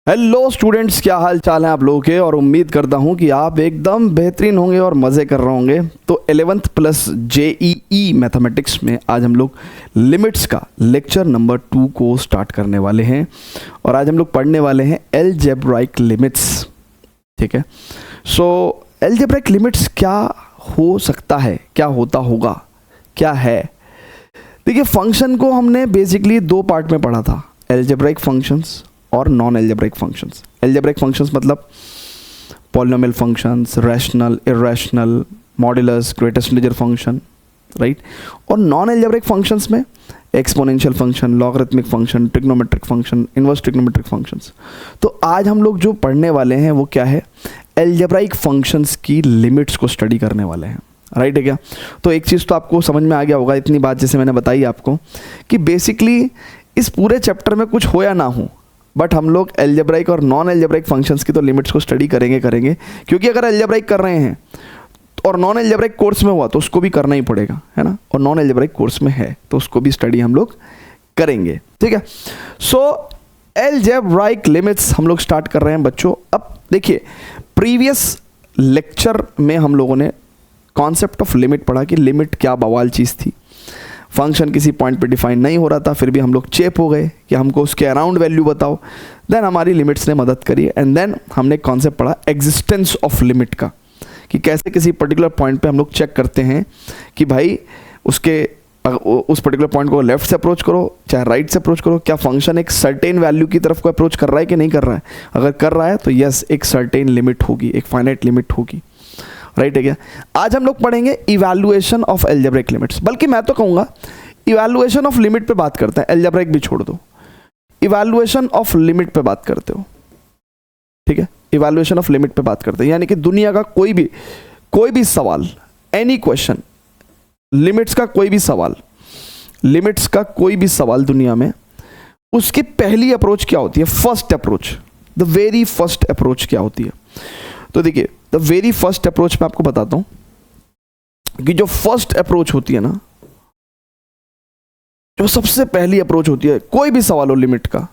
Hello students, क्या हाल चाल है आप लोगों के। और उम्मीद करता हूँ कि आप एकदम बेहतरीन होंगे और मज़े कर रहे होंगे। तो 11th प्लस JEE मैथमेटिक्स में आज हम लोग लिमिट्स का लेक्चर नंबर 2 को स्टार्ट करने वाले हैं। और आज हम लोग पढ़ने वाले हैं अलजेब्राइक लिमिट्स। ठीक है, सो अलजेब्राइक लिमिट्स क्या हो सकता है, क्या होता होगा, क्या है। देखिए, फंक्शन को हमने बेसिकली दो पार्ट में पढ़ा था, अलजेब्राइक फंक्शंस और non algebraic functions. Algebraic functions मतलब polynomial functions, rational, irrational, modulus, greatest integer function, right. और नॉन अलजेब्राइक फंक्शंस में exponential function, logarithmic function, trigonometric function, inverse trigonometric functions. तो आज हम लोग जो पढ़ने वाले हैं वो क्या है, अलजेब्राइक फंक्शंस की लिमिट्स को स्टडी करने वाले हैं, राइट है क्या। तो एक चीज़ तो आपको समझ में आ गया होगा, इतनी बात जैसे मैंने बताई आपको कि बेसिकली इस पूरे चैप्टर में कुछ हो या ना हो, बट हम लोग अलजेब्राइक और नॉन अलजेब्राइक फंक्शंस की तो लिमिट्स को स्टडी करेंगे क्योंकि अगर अलजेब्राइक कर रहे हैं और नॉन अलजेब्राइक कोर्स में हुआ तो उसको भी करना ही पड़ेगा, है ना। और नॉन अलजेब्राइक कोर्स में है तो उसको भी स्टडी हम लोग करेंगे, ठीक है। सो अलजेब्राइक लिमिट्स हम लोग स्टार्ट कर रहे हैं बच्चों। अब देखिए, प्रीवियस लेक्चर में हम लोगों ने कॉन्सेप्ट ऑफ लिमिट पढ़ा कि लिमिट क्या बवाल चीज़ थी। फंक्शन किसी पॉइंट पे डिफाइन नहीं हो रहा था, फिर भी हम लोग चेप हो गए कि हमको उसके अराउंड वैल्यू बताओ। देन हमारी लिमिट्स ने मदद करी एंड देन हमने कॉन्सेप्ट पढ़ा एग्जिस्टेंस ऑफ लिमिट का, कि कैसे किसी पर्टिकुलर पॉइंट पे हम लोग चेक करते हैं कि भाई उसके उस पर्टिकुलर पॉइंट को लेफ्ट से अप्रोच करो चाहे राइट से अप्रोच करो, क्या फंक्शन एक सर्टेन वैल्यू की तरफ को अप्रोच कर रहा है कि नहीं कर रहा है। अगर कर रहा है तो यस, एक सर्टेन लिमिट होगी, एक फाइनाइट लिमिट होगी, राइट है क्या। आज हम लोग पढ़ेंगे इवैल्यूएशन ऑफ अलजेब्रिक लिमिट्स, बल्कि मैं तो कहूँगा इवैल्यूएशन ऑफ लिमिट पे बात करते हैं, अलजेब्रिक भी छोड़ दो, इवैल्यूएशन ऑफ लिमिट पे बात करते हो, ठीक है। इवैल्यूएशन ऑफ लिमिट पे बात करते हैं, यानी कि दुनिया का कोई भी सवाल, एनी क्वेश्चन, लिमिट्स का कोई भी सवाल दुनिया में, उसकी पहली अप्रोच क्या होती है, first approach, the very first approach क्या होती है। तो देखिए, द वेरी फर्स्ट अप्रोच मैं आपको बताता हूं कि जो फर्स्ट अप्रोच होती है ना, जो सबसे पहली अप्रोच होती है कोई भी सवाल हो लिमिट का,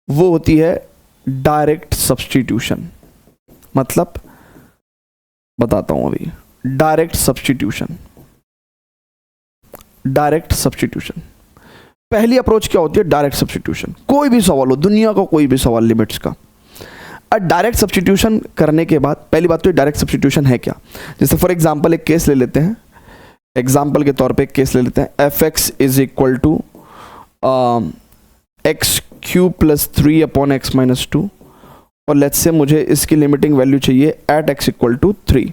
वो होती है डायरेक्ट सब्स्टिट्यूशन। मतलब बताता हूं अभी, डायरेक्ट सब्स्टिट्यूशन पहली अप्रोच क्या होती है, डायरेक्ट सब्स्टिट्यूशन। कोई भी सवाल हो दुनिया का, कोई भी सवाल लिमिट्स का, डायरेक्ट सब्स्टिट्यूशन करने के बाद पहली बात तो डायरेक्ट सब्स्टिट्यूशन है क्या। जैसे फॉर एग्जांपल एक केस ले लेते हैं, एग्जाम्पल के तौर पे एक केस ले लेते हैं, fx is equal to x cube plus 3 upon x minus 2, और लेट्स से मुझे इसकी लिमिटिंग वैल्यू चाहिए एट x इक्वल टू 3।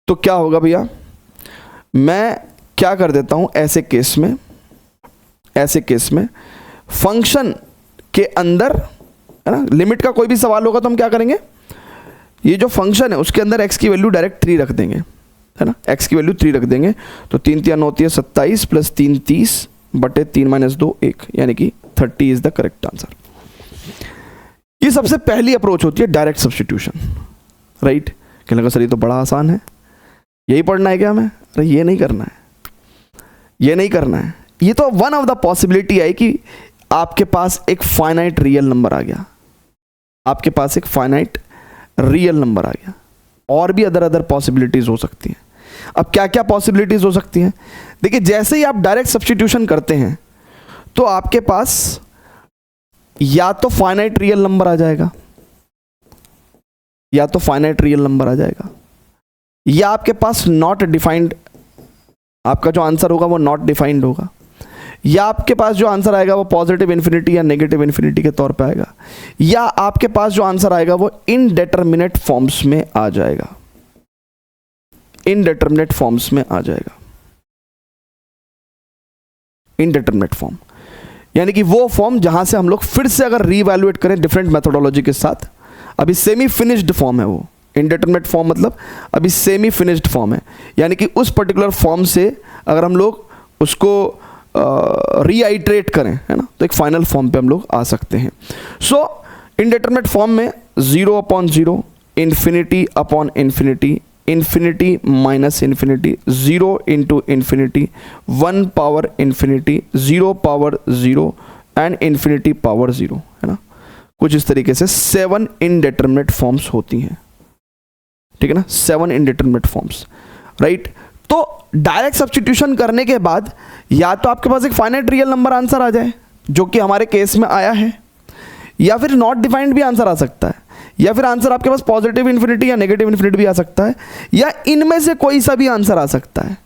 तो क्या होगा भैया, मैं क्या कर देता हूं ऐसे केस में फंक्शन के अंदर, है ना, लिमिट का कोई भी सवाल होगा तो हम क्या करेंगे, ये जो फंक्शन है उसके अंदर x की वैल्यू डायरेक्ट 3 रख देंगे, है ना, x की वैल्यू 3 रख देंगे। तो 3 3 9 होती है 27 प्लस 3 30 बटे 3 माइनस 2 1, यानी कि 30 इज द करेक्ट आंसर। ये सबसे पहली अप्रोच होती है डायरेक्ट सब्स्टिट्यूशन, राइट। कहने लगा सर ये तो बड़ा आसान है, यही पढ़ना है क्या हमें। अरे ये नहीं करना है, ये तो वन ऑफ द पॉसिबिलिटी है कि आपके पास एक फाइनाइट रियल नंबर आ गया, और भी अदर पॉसिबिलिटीज हो सकती हैं। अब क्या क्या पॉसिबिलिटीज हो सकती हैं, देखिए, जैसे ही आप डायरेक्ट सब्स्टिट्यूशन करते हैं तो आपके पास या तो फाइनाइट रियल नंबर आ जाएगा, या आपके पास नॉट डिफाइंड, आपका जो आंसर होगा वो नॉट डिफाइंड होगा, या आपके पास जो आंसर आएगा वो पॉजिटिव इन्फिनिटी या नेगेटिव इन्फिनिटी के तौर पे आएगा, या आपके पास जो आंसर आएगा वो इनडेटरमिनेट फॉर्म्स में आ जाएगा, इनडेटरमिनेट फॉर्म, यानी कि वो फॉर्म जहां से हम लोग फिर से अगर रीवैल्यूएट करें डिफरेंट मेथोडोलॉजी के साथ, अभी सेमी फिनिश्ड फॉर्म है वो। इनडेटरमिनेट फॉर्म मतलब अभी सेमी फिनिश्ड फॉर्म है, यानी कि उस पर्टिकुलर फॉर्म से अगर हम लोग उसको रीआइट्रेट करें, है ना, तो एक फाइनल फॉर्म पे हम लोग आ सकते हैं। सो इनडेटरमिनेट फॉर्म में 0 upon 0, infinity upon infinity, infinity minus infinity, 0 into infinity, 1 power infinity, 0 power 0 and infinity power 0, है ना। कुछ इस तरीके से 7 इनडिटरमिनेट फॉर्म्स होती हैं, ठीक है ना, 7 इनडिटरमिनेट फॉर्म्स, राइट। तो डायरेक्ट सब्स्टिट्यूशन करने के बाद या तो आपके पास एक फाइनाइट रियल नंबर आंसर आ जाए, जो कि हमारे केस में आया है, या फिर नॉट डिफाइंड भी आंसर आ सकता है, या फिर आंसर आपके पास पॉजिटिव इन्फिनिटी या नेगेटिव इन्फिनिटी भी आ सकता है, या इनमें से कोई सा भी आंसर आ सकता है।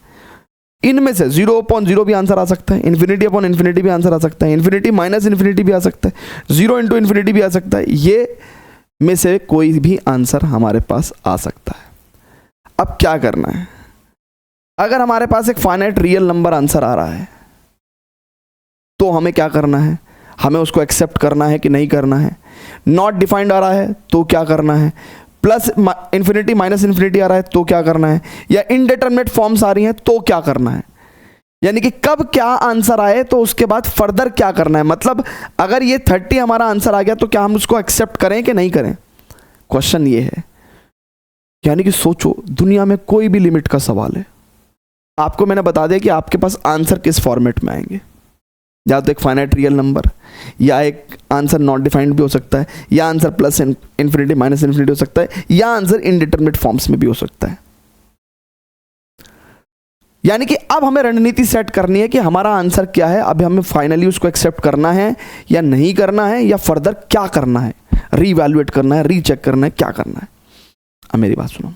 इनमें से 0/0 भी आंसर आ सकता है, इन्फिनिटी भी आंसर आ सकता है, इन्फिनिटी माइनस इन्फिनिटी भी आ सकता है, 0 इंटू इन्फिनिटी भी आ सकता है। ये में से कोई भी आंसर हमारे पास आ सकता है। अब क्या करना है, अगर हमारे पास एक फाइनाइट रियल नंबर आंसर आ रहा है तो हमें क्या करना है, हमें उसको एक्सेप्ट करना है कि नहीं करना है। नॉट डिफाइंड आ रहा है तो क्या करना है, प्लस इन्फिनिटी माइनस इन्फिनिटी आ रहा है तो क्या करना है, या इनडिटरमिनेट फॉर्म्स आ रही हैं तो क्या करना है। यानी कि कब क्या आंसर आए तो उसके बाद फर्दर क्या करना है। मतलब अगर ये 30 हमारा आंसर आ गया तो क्या हम उसको एक्सेप्ट करें कि नहीं करें, क्वेश्चन ये है। यानी कि सोचो, दुनिया में कोई भी लिमिट का सवाल है, आपको मैंने बता दिया कि आपके पास आंसर किस फॉर्मेट में आएंगे, या तो एक फाइनाइट रियल नंबर, या एक आंसर नॉट डिफाइंड भी हो सकता है, या answer plus infinity minus infinity हो सकता है, या आंसर इनडिटरमिनेट फॉर्म्स में भी हो सकता है। यानी कि अब हमें रणनीति सेट करनी है कि हमारा आंसर क्या है, अभी हमें फाइनली उसको एक्सेप्ट करना है या नहीं करना है, या फर्दर क्या करना है, रीवैल्यूएट करना है, रीचेक करना है, क्या करना है। अब मेरी बात सुनो,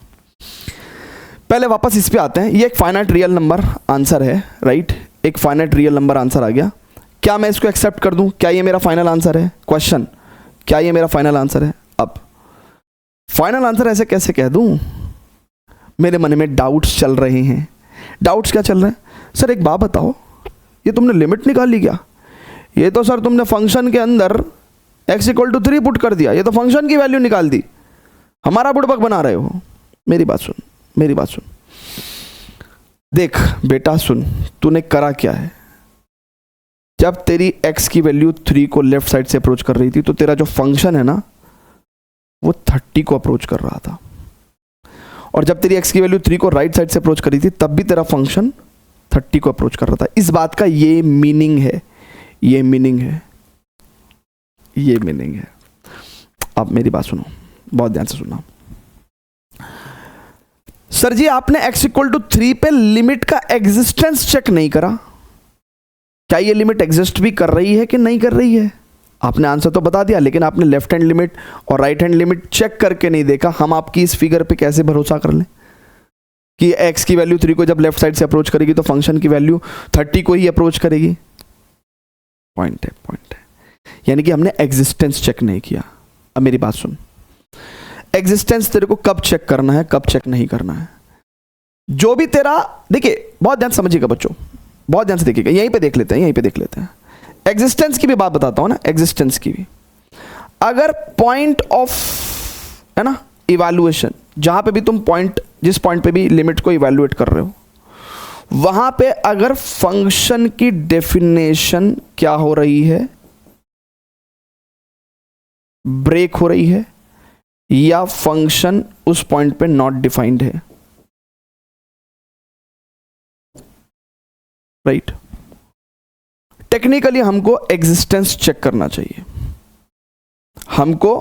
पहले वापस इस पे आते हैं। ये एक फाइनाइट रियल नंबर आंसर है, राइट। एक फाइनाइट रियल नंबर आंसर आ गया, क्या मैं इसको एक्सेप्ट कर दूं, क्या ये मेरा फाइनल आंसर है, क्वेश्चन, क्या ये मेरा फाइनल आंसर है। अब फाइनल आंसर ऐसे कैसे कह दूं, मेरे मन में डाउट्स चल रहे हैं। डाउट्स क्या चल रहे हैं, सर एक बात बताओ, ये तुमने लिमिट निकाली क्या, ये तो सर तुमने फंक्शन के अंदर x = 3 पुट कर दिया, ये तो फंक्शन की वैल्यू निकाल दी, हमारा बुड़बक बना रहे हो। मेरी बात सुन, मेरी बात सुन, देख बेटा सुन, तूने करा क्या है, जब तेरी x की वैल्यू 3 को लेफ्ट साइड से अप्रोच कर रही थी तो तेरा जो फंक्शन है ना वो 30 को अप्रोच कर रहा था, और जब तेरी x की वैल्यू 3 को राइट साइड से अप्रोच कर रही थी तब भी तेरा फंक्शन 30 को अप्रोच कर रहा था। इस बात का ये मीनिंग है, ये मीनिंग है, ये मीनिंग है। अब मेरी बात सुनो, बहुत ध्यान से सुना। सर जी आपने x = 3 पे लिमिट का एग्जिस्टेंस चेक नहीं करा, क्या ये लिमिट एग्जिस्ट भी कर रही है कि नहीं कर रही है। आपने आंसर तो बता दिया, लेकिन आपने लेफ्ट हैंड लिमिट और राइट हैंड लिमिट चेक करके नहीं देखा। हम आपकी इस फिगर पे कैसे भरोसा कर लें कि x की वैल्यू 3 को जब लेफ्ट साइड से अप्रोच करेगी तो फंक्शन की वैल्यू 30 को ही अप्रोच करेगी। पॉइंट है, पॉइंट है। यानी कि हमने एग्जिस्टेंस चेक नहीं किया। अब मेरी बात सुन, एग्जिस्टेंस तेरे को कब चेक करना है, कब चेक नहीं करना है, जो भी तेरा, देखिए बहुत ध्यान समझिएगा बच्चों, बहुत ध्यान से देखिएगा, यहीं पे देख लेते हैं, यहीं पे देख लेते हैं। एग्जिस्टेंस की भी बात बताता हूं ना, एग्जिस्टेंस की भी, अगर पॉइंट ऑफ है ना इवैल्यूएशन, जहां पे भी तुम पॉइंट, जिस पॉइंट पे भी लिमिट को इवैल्यूएट कर रहे हो, वहां पे अगर फंक्शन की डेफिनेशन क्या हो रही है, ब्रेक हो रही है, या फंक्शन उस पॉइंट पे नॉट डिफाइंड है, राइट। टेक्निकली हमको एग्जिस्टेंस चेक करना चाहिए, हमको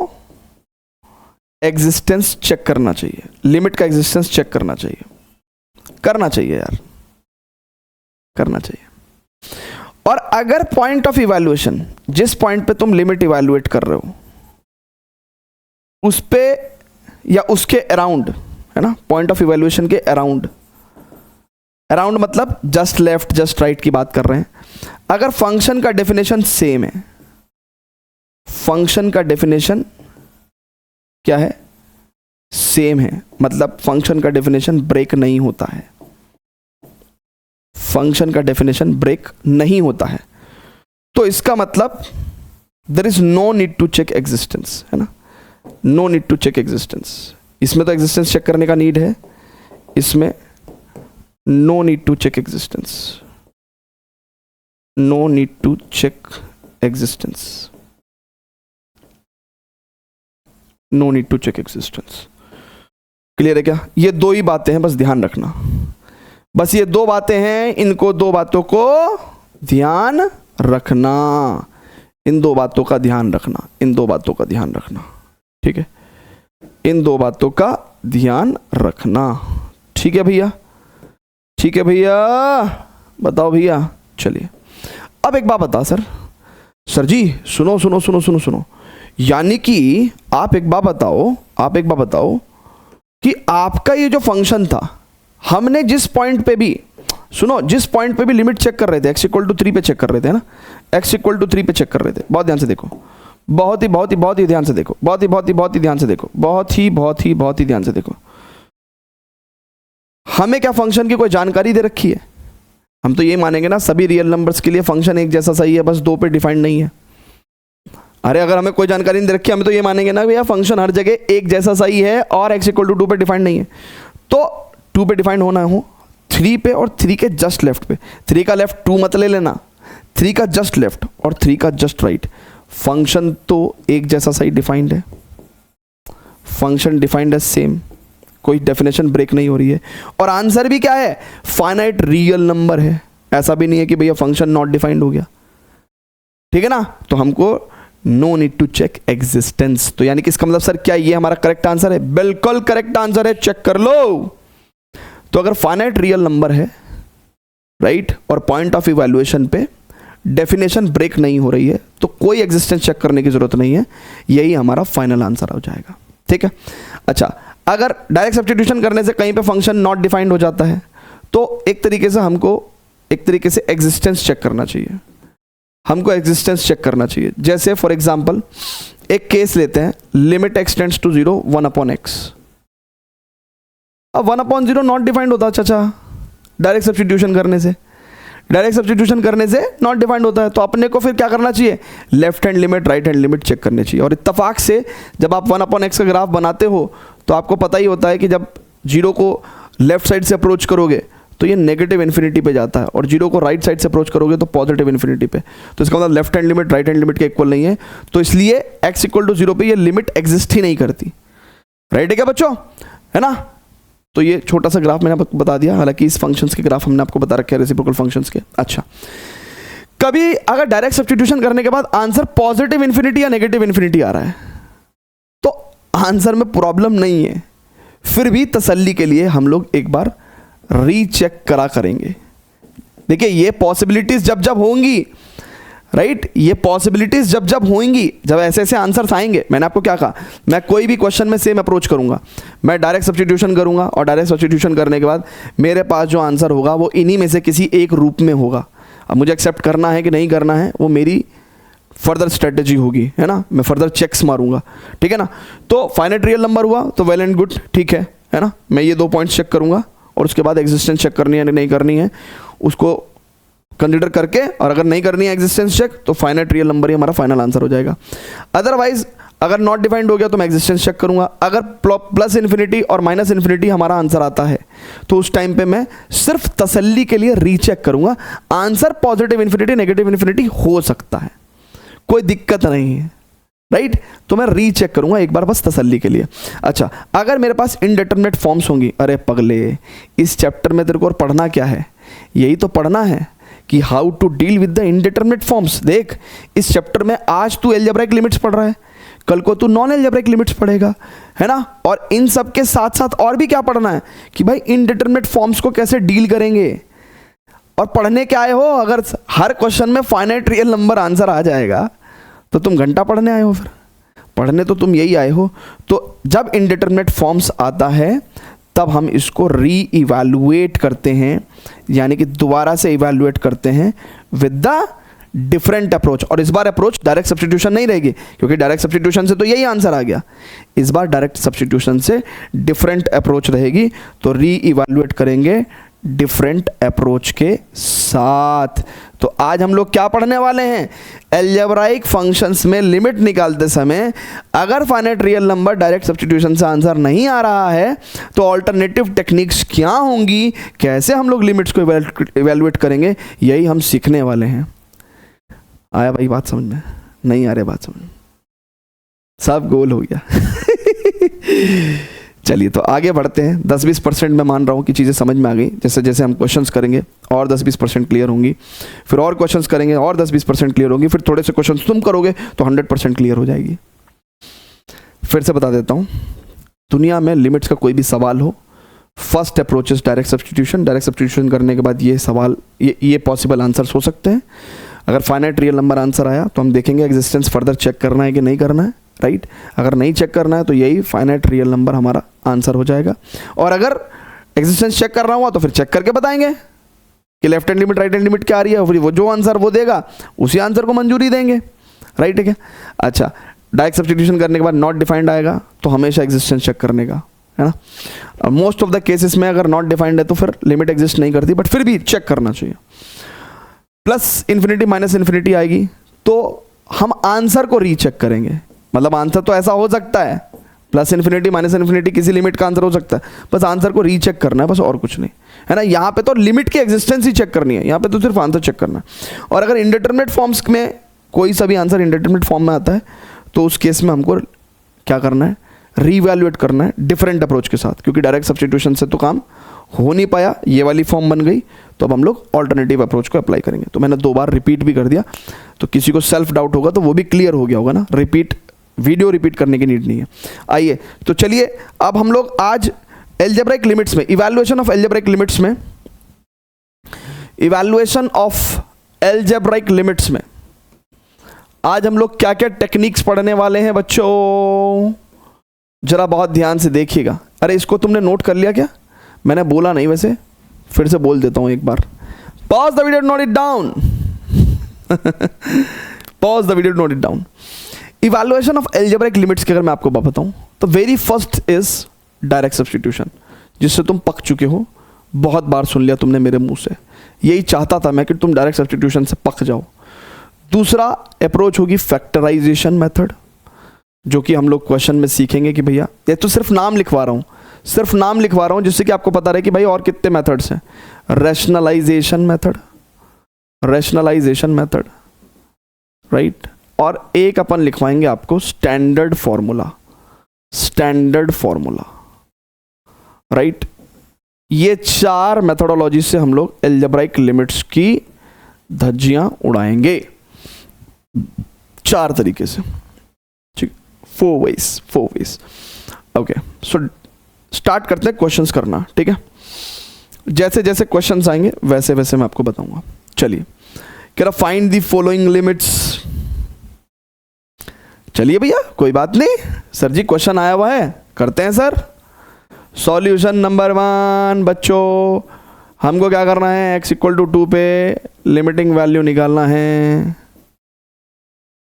एग्जिस्टेंस चेक करना चाहिए, लिमिट का एग्जिस्टेंस चेक करना चाहिए, करना चाहिए यार, करना चाहिए। और अगर पॉइंट ऑफ इवैल्यूएशन, जिस पॉइंट पे तुम लिमिट इवैल्यूएट कर रहे हो, उस पे या उसके अराउंड, है ना, पॉइंट ऑफ इवैल्यूएशन के अराउंड, अराउंड मतलब जस्ट लेफ्ट जस्ट राइट की बात कर रहे हैं, अगर फंक्शन का डेफिनेशन सेम है, फंक्शन का डेफिनेशन क्या है, सेम है, मतलब फंक्शन का डेफिनेशन ब्रेक नहीं होता है, फंक्शन का डेफिनेशन ब्रेक नहीं होता है, तो इसका मतलब there is no need to check existence, है ना, no need to check existence. इसमें तो एग्जिस्टेंस चेक करने का नीड है, इसमें no need to check existence, no need to check existence, no need to check existence. Clear है क्या, ये दो ही बातें हैं, बस ध्यान रखना, बस ये दो बातें हैं, इनको दो बातों को ध्यान रखना, इन दो बातों का ध्यान रखना, इन दो बातों का ध्यान रखना, ठीक है, इन दो बातों का ध्यान रखना। ठीक है भैया, ठीक है भैया, बताओ भैया। चलिए अब एक बात बता सर जी, सुनो सुनो सुनो सुनो सुनो, यानी कि आप एक बात बताओ, आप एक बात बताओ कि आपका ये जो फंक्शन था, हमने जिस पॉइंट पे भी, सुनो, जिस पॉइंट पे भी लिमिट चेक कर रहे थे, x इक्वल टू 3 पे चेक कर रहे थे ना, x इक्वल टू 3 पे चेक कर रहे थे, बहुत ध्यान से देखो, बहुत ही ध्यान से देखो, बहुत ही ध्यान से देखो, बहुत ही ध्यान से देखो। हमें क्या फंक्शन की कोई जानकारी दे रखी है? हम तो ये मानेंगे ना सभी रियल नंबर्स के लिए फंक्शन एक जैसा सही है, बस दो पे डिफाइंड नहीं है। अरे अगर हमें कोई जानकारी नहीं दे रखी, हम तो ये मानेंगे ना भैया फंक्शन हर जगह एक जैसा सही है और x इक्वल टू 2 पे डिफाइंड नहीं है। तो 2 पे डिफाइंड होना हो 3 पे और 3 के जस्ट लेफ्ट पे, 3 का लेफ्ट 2 मत ले लेना, 3 का जस्ट लेफ्ट और 3 का जस्ट राइट, फंक्शन तो एक जैसा सही डिफाइंड है, फंक्शन डिफाइंड है सेम, कोई डेफिनेशन ब्रेक नहीं हो रही है, और आंसर भी क्या है? फाइनाइट रियल नंबर है। ऐसा भी नहीं है कि भैया फंक्शन नॉट डिफाइंड हो गया, ठीक है ना। तो हमको no need to check existence, तो यानी कि इसका मतलब सर क्या ये हमारा करेक्ट आंसर है? बिल्कुल करेक्ट आंसर है, चेक कर लो। तो अगर फाइनाइट रियल नंबर है, राइट, और पॉइंट ऑफ इवैल्यूएशन पे डेफिनेशन ब्रेक नहीं हो रही है, तो कोई एग्जिस्टेंस चेक करने की जरूरत नहीं है, यही हमारा फाइनल आंसर हो जाएगा, ठीक है। अच्छा, अगर डायरेक्ट सब्स्टिट्यूशन करने से कहीं पे फंक्शन नॉट डिफाइंड हो जाता है, तो एक तरीके से हमको एग्जिस्टेंस चेक करना चाहिए, हमको एग्जिस्टेंस चेक करना चाहिए। जैसे फॉर एग्जांपल एक केस लेते हैं, limit x tends to 0 1/x। अब 1/0 नॉट डिफाइंड होता चाचा, डायरेक्ट सब्स्टिट्यूशन करने से, डायरेक्ट सब्स्टिट्यूशन करने से नॉट डिफाइंड होता है, तो अपने को फिर क्या करना चाहिए? Left hand limit right hand limit check करनी चाहिए। और इत्तेफाक से जब आप 1/x का ग्राफ बनाते हो तो आपको पता ही होता है कि जब 0 को लेफ्ट साइड से अप्रोच करोगे तो ये नेगेटिव इन्फिनिटी पे जाता है, और 0 को राइट साइड से अप्रोच करोगे तो पॉजिटिव इन्फिनिटी पे। तो इसका मतलब left hand limit right hand limit के इक्वल नहीं है, तो इसलिए x इक्वल टू 0 पे ये लिमिट एग्जिस्ट ही नहीं करती, राइट है क्या बच्चों? है ना। तो ये छोटा सा ग्राफ मैंने आपको बता दिया, हालांकि इस फंक्शंस के ग्राफ हमने आपको बता रखे हैं, रेसिप्रोकल फंक्शंस के। अच्छा, कभी अगर डायरेक्ट सब्स्टिट्यूशन करने के बाद आंसर पॉजिटिव इन्फिनिटी या नेगेटिव इन्फिनिटी आ रहा है, तो आंसर में प्रॉब्लम नहीं है, फिर भी तसल्ली के लिए हम लोग एक बार रीचेक करा करेंगे। देखिए ये पॉसिबिलिटीज जब जब होंगी, राइट, ये पॉसिबिलिटीज जब जब होंगी, जब ऐसे ऐसे आंसर्स आएंगे, मैंने आपको क्या कहा, मैं कोई भी क्वेश्चन में सेम अप्रोच करूंगा, मैं डायरेक्ट सब्स्टिट्यूशन करूंगा, और डायरेक्ट सब्स्टिट्यूशन करने के बाद मेरे पास जो आंसर होगा वो इन्हीं में से किसी एक रूप में होगा। अब मुझे एक्सेप्ट करना है कि नहीं करना है वो मेरी फर्दर स्ट्रेटेजी होगी, है ना, मैं फर्दर चेक्स मारूंगा, ठीक है ना। तो फाइनाइट रियल नंबर हुआ तो वेल एंड गुड, ठीक है ना, मैं ये 2 पॉइंट्स चेक करूंगा और उसके बाद एग्जिस्टेंस चेक करनी है नहीं करनी है उसको कंसीडर करके, और अगर नहीं करनी है एग्जिस्टेंस चेक तो फाइनाइट रियल नंबर ही हमारा फाइनल आंसर हो जाएगा। अदरवाइज अगर नॉट डिफाइंड हो गया तो मैं एग्जिस्टेंस चेक करूंगा। अगर प्लस इन्फिनिटी और माइनस इन्फिनिटी हमारा आंसर आता है तो उस टाइम पे मैं सिर्फ तसल्ली के लिए रीचेक करूंगा, answer positive infinity negative infinity हो सकता है, कोई दिक्कत नहीं है, राइट। तो मैं रीचेक करूंगा एक बार बस तसल्ली के लिए। अच्छा, अगर मेरे पास इनडिटरमिनेट फॉर्म्स होंगी, अरे पगले, इस चैप्टर में तेरे को और पढ़ना क्या है? यही तो पढ़ना है कि how to deal with the indeterminate forms. देख, इस चैप्टर में आज तू अलजेब्रिक लिमिट्स पढ़ रहा है, कल को तू नॉन अलजेब्रिक लिमिट्स पढ़ेगा, है ना। और इन सब के साथ साथ और भी क्या पढ़ना है कि भाई इनडिटरमिनेट फॉर्म्स को कैसे डील करेंगे। और पढ़ने क्या आए हो? अगर हर क्वेश्चन में फाइनाइट रियल नंबर आंसर आ जाएगा तो तुम घंटा पढ़ने आए हो, फिर पढ़ने तो तुम यही आए हो। तो जब इनडिटरमिनेट फॉर्म्स आता है तब हम इसको री इवैल्यूएट करते हैं, यानी कि दोबारा से इवैल्यूएट करते हैं विद द डिफरेंट अप्रोच। और इस बार अप्रोच डायरेक्ट सब्स्टिट्यूशन नहीं रहेगी, क्योंकि डायरेक्ट सब्स्टिट्यूशन से तो यही आंसर आ गया, इस बार डायरेक्ट सब्स्टिट्यूशन से डिफरेंट अप्रोच रहेगी। तो री इवैल्यूएट करेंगे डिफरेंट अप्रोच के साथ। तो आज हम लोग क्या पढ़ने वाले हैं? अलजेब्राइक फंक्शंस में लिमिट निकालते समय अगर finite real number direct substitution से आंसर नहीं आ रहा है तो अल्टरनेटिव टेक्निक्स क्या होंगी, कैसे हम लोग लिमिट्स को इवैल्यूएट करेंगे, यही हम सीखने वाले हैं। आया भाई बात समझ में? नहीं आ रही बात समझ में? सब गोल हो गया। चलिए तो आगे बढ़ते हैं। 10-20% मैं मान रहा हूँ कि चीज़ें समझ में आ गई। जैसे जैसे हम क्वेश्चंस करेंगे और 10-20% क्लियर होंगी, फिर और क्वेश्चंस करेंगे और 10-20% क्लियर होंगी, फिर थोड़े से क्वेश्चंस तुम करोगे तो 100% क्लियर हो जाएगी। फिर से बता देता हूँ, दुनिया में लिमिट्स का कोई भी सवाल हो, first approach is direct substitution. Direct substitution करने के बाद ये सवाल, ये पॉसिबल आंसर्स हो सकते हैं। अगर फाइनाइट रियल नंबर आंसर आया तो हम देखेंगे एग्जिस्टेंस फर्दर चेक करना है कि नहीं करना है, राइट। अगर नहीं चेक करना है तो यही फाइनाइट रियल नंबर हमारा आंसर हो जाएगा। और अगर एग्जिस्टेंस चेक करना हुआ तो फिर चेक करके बताएंगे कि left hand limit right hand limit क्या आ रही है, फिर वो जो आंसर वो देगा उसी आंसर को मंजूरी देंगे, राइट। ठीक है, अच्छा डायरेक्ट सब्स्टिट्यूशन करने के बाद नॉट डिफाइंड आएगा तो हमेशा एग्जिस्टेंस चेक करने का, है ना। मोस्ट ऑफ द केसेस में अगर नॉट डिफाइंड है तो फिर लिमिट एग्जिस्ट नहीं करती, बट फिर भी चेक करना चाहिए। प्लस इन्फिनिटी माइनस इन्फिनिटी आएगी तो हम आंसर को रीचेक करेंगे। मतलब आंसर तो ऐसा हो सकता है, प्लस इन्फिनिटी माइनस इन्फिनिटी किसी लिमिट का आंसर हो सकता है, बस आंसर को रीचेक करना है, बस और कुछ नहीं, है ना। यहाँ पे तो लिमिट की एग्जिस्टेंस ही चेक करनी है, यहाँ पे तो सिर्फ आंसर चेक करना है। और अगर इंडिटरमिनेट फॉर्म्स में कोई सा भी आंसर इंडिटरमिनेट फॉर्म में आता है तो उस केस में हमको क्या करना है, रीवैल्यूएट करना है डिफरेंट अप्रोच के साथ, क्योंकि डायरेक्ट सब्स्टिट्यूशन से तो काम हो नहीं पाया, ये वाली फॉर्म बन गई, तो अब हम लोग ऑल्टरनेटिव अप्रोच को अप्लाई करेंगे। तो मैंने 2 बार रिपीट भी कर दिया, तो किसी को सेल्फ डाउट होगा तो वो भी क्लियर हो गया होगा ना। रिपीट वीडियो रिपीट करने की नीड नहीं है। आइए तो चलिए अब हम लोग आज एल्जेब्रिक लिमिट्स में, इवैल्यूएशन ऑफ एल्जेब्रिक लिमिट्स में, इवैल्यूएशन ऑफ एल्जेब्रिक लिमिट्स में आज हम लोग क्या क्या टेक्निक्स पढ़ने वाले हैं बच्चों, जरा बहुत ध्यान से देखिएगा। अरे इसको तुमने नोट कर लिया क्या? मैंने बोला नहीं, वैसे फिर से बोल देता हूं एक बार। Pause the video, note it down. Pause the video, note it down. Evaluation of algebraic limits की अगर मैं आपको बताऊं तो very first is direct substitution, जिससे तुम पक चुके हो, बहुत बार सुन लिया तुमने मेरे मुंह से। यही चाहता था मैं कि तुम डायरेक्ट सब्स्टिट्यूशन से पक जाओ। दूसरा अप्रोच होगी फैक्टराइजेशन मेथड, जो कि हम लोग क्वेश्चन में सीखेंगे कि भैया, ये तो सिर्फ नाम लिखवा रहा हूं, सिर्फ नाम लिखवा रहा हूं जिससे कि आपको पता रहे कि भाई और कितने मेथड्स हैं। Rationalisation method, rationalisation method, right. और एक अपन लिखवाएंगे आपको standard formula, standard formula, right. ये 4 मेथोडोलॉजी से हम लोग एल्जेब्रिक लिमिट्स की धज्जियां उड़ाएंगे, 4 तरीके से, ठीक, 4 ways। ओके, सो स्टार्ट करते हैं क्वेश्चंस करना, ठीक है। जैसे जैसे क्वेश्चंस आएंगे वैसे वैसे मैं आपको बताऊंगा। चलिए, कह रहा फाइंड द फॉलोइंग लिमिट्स। चलिए भैया, कोई बात नहीं सर जी, क्वेश्चन आया हुआ है, करते हैं सर। सॉल्यूशन नंबर 1 बच्चों, हमको क्या करना है, x = 2 पे लिमिटिंग वैल्यू निकालना है।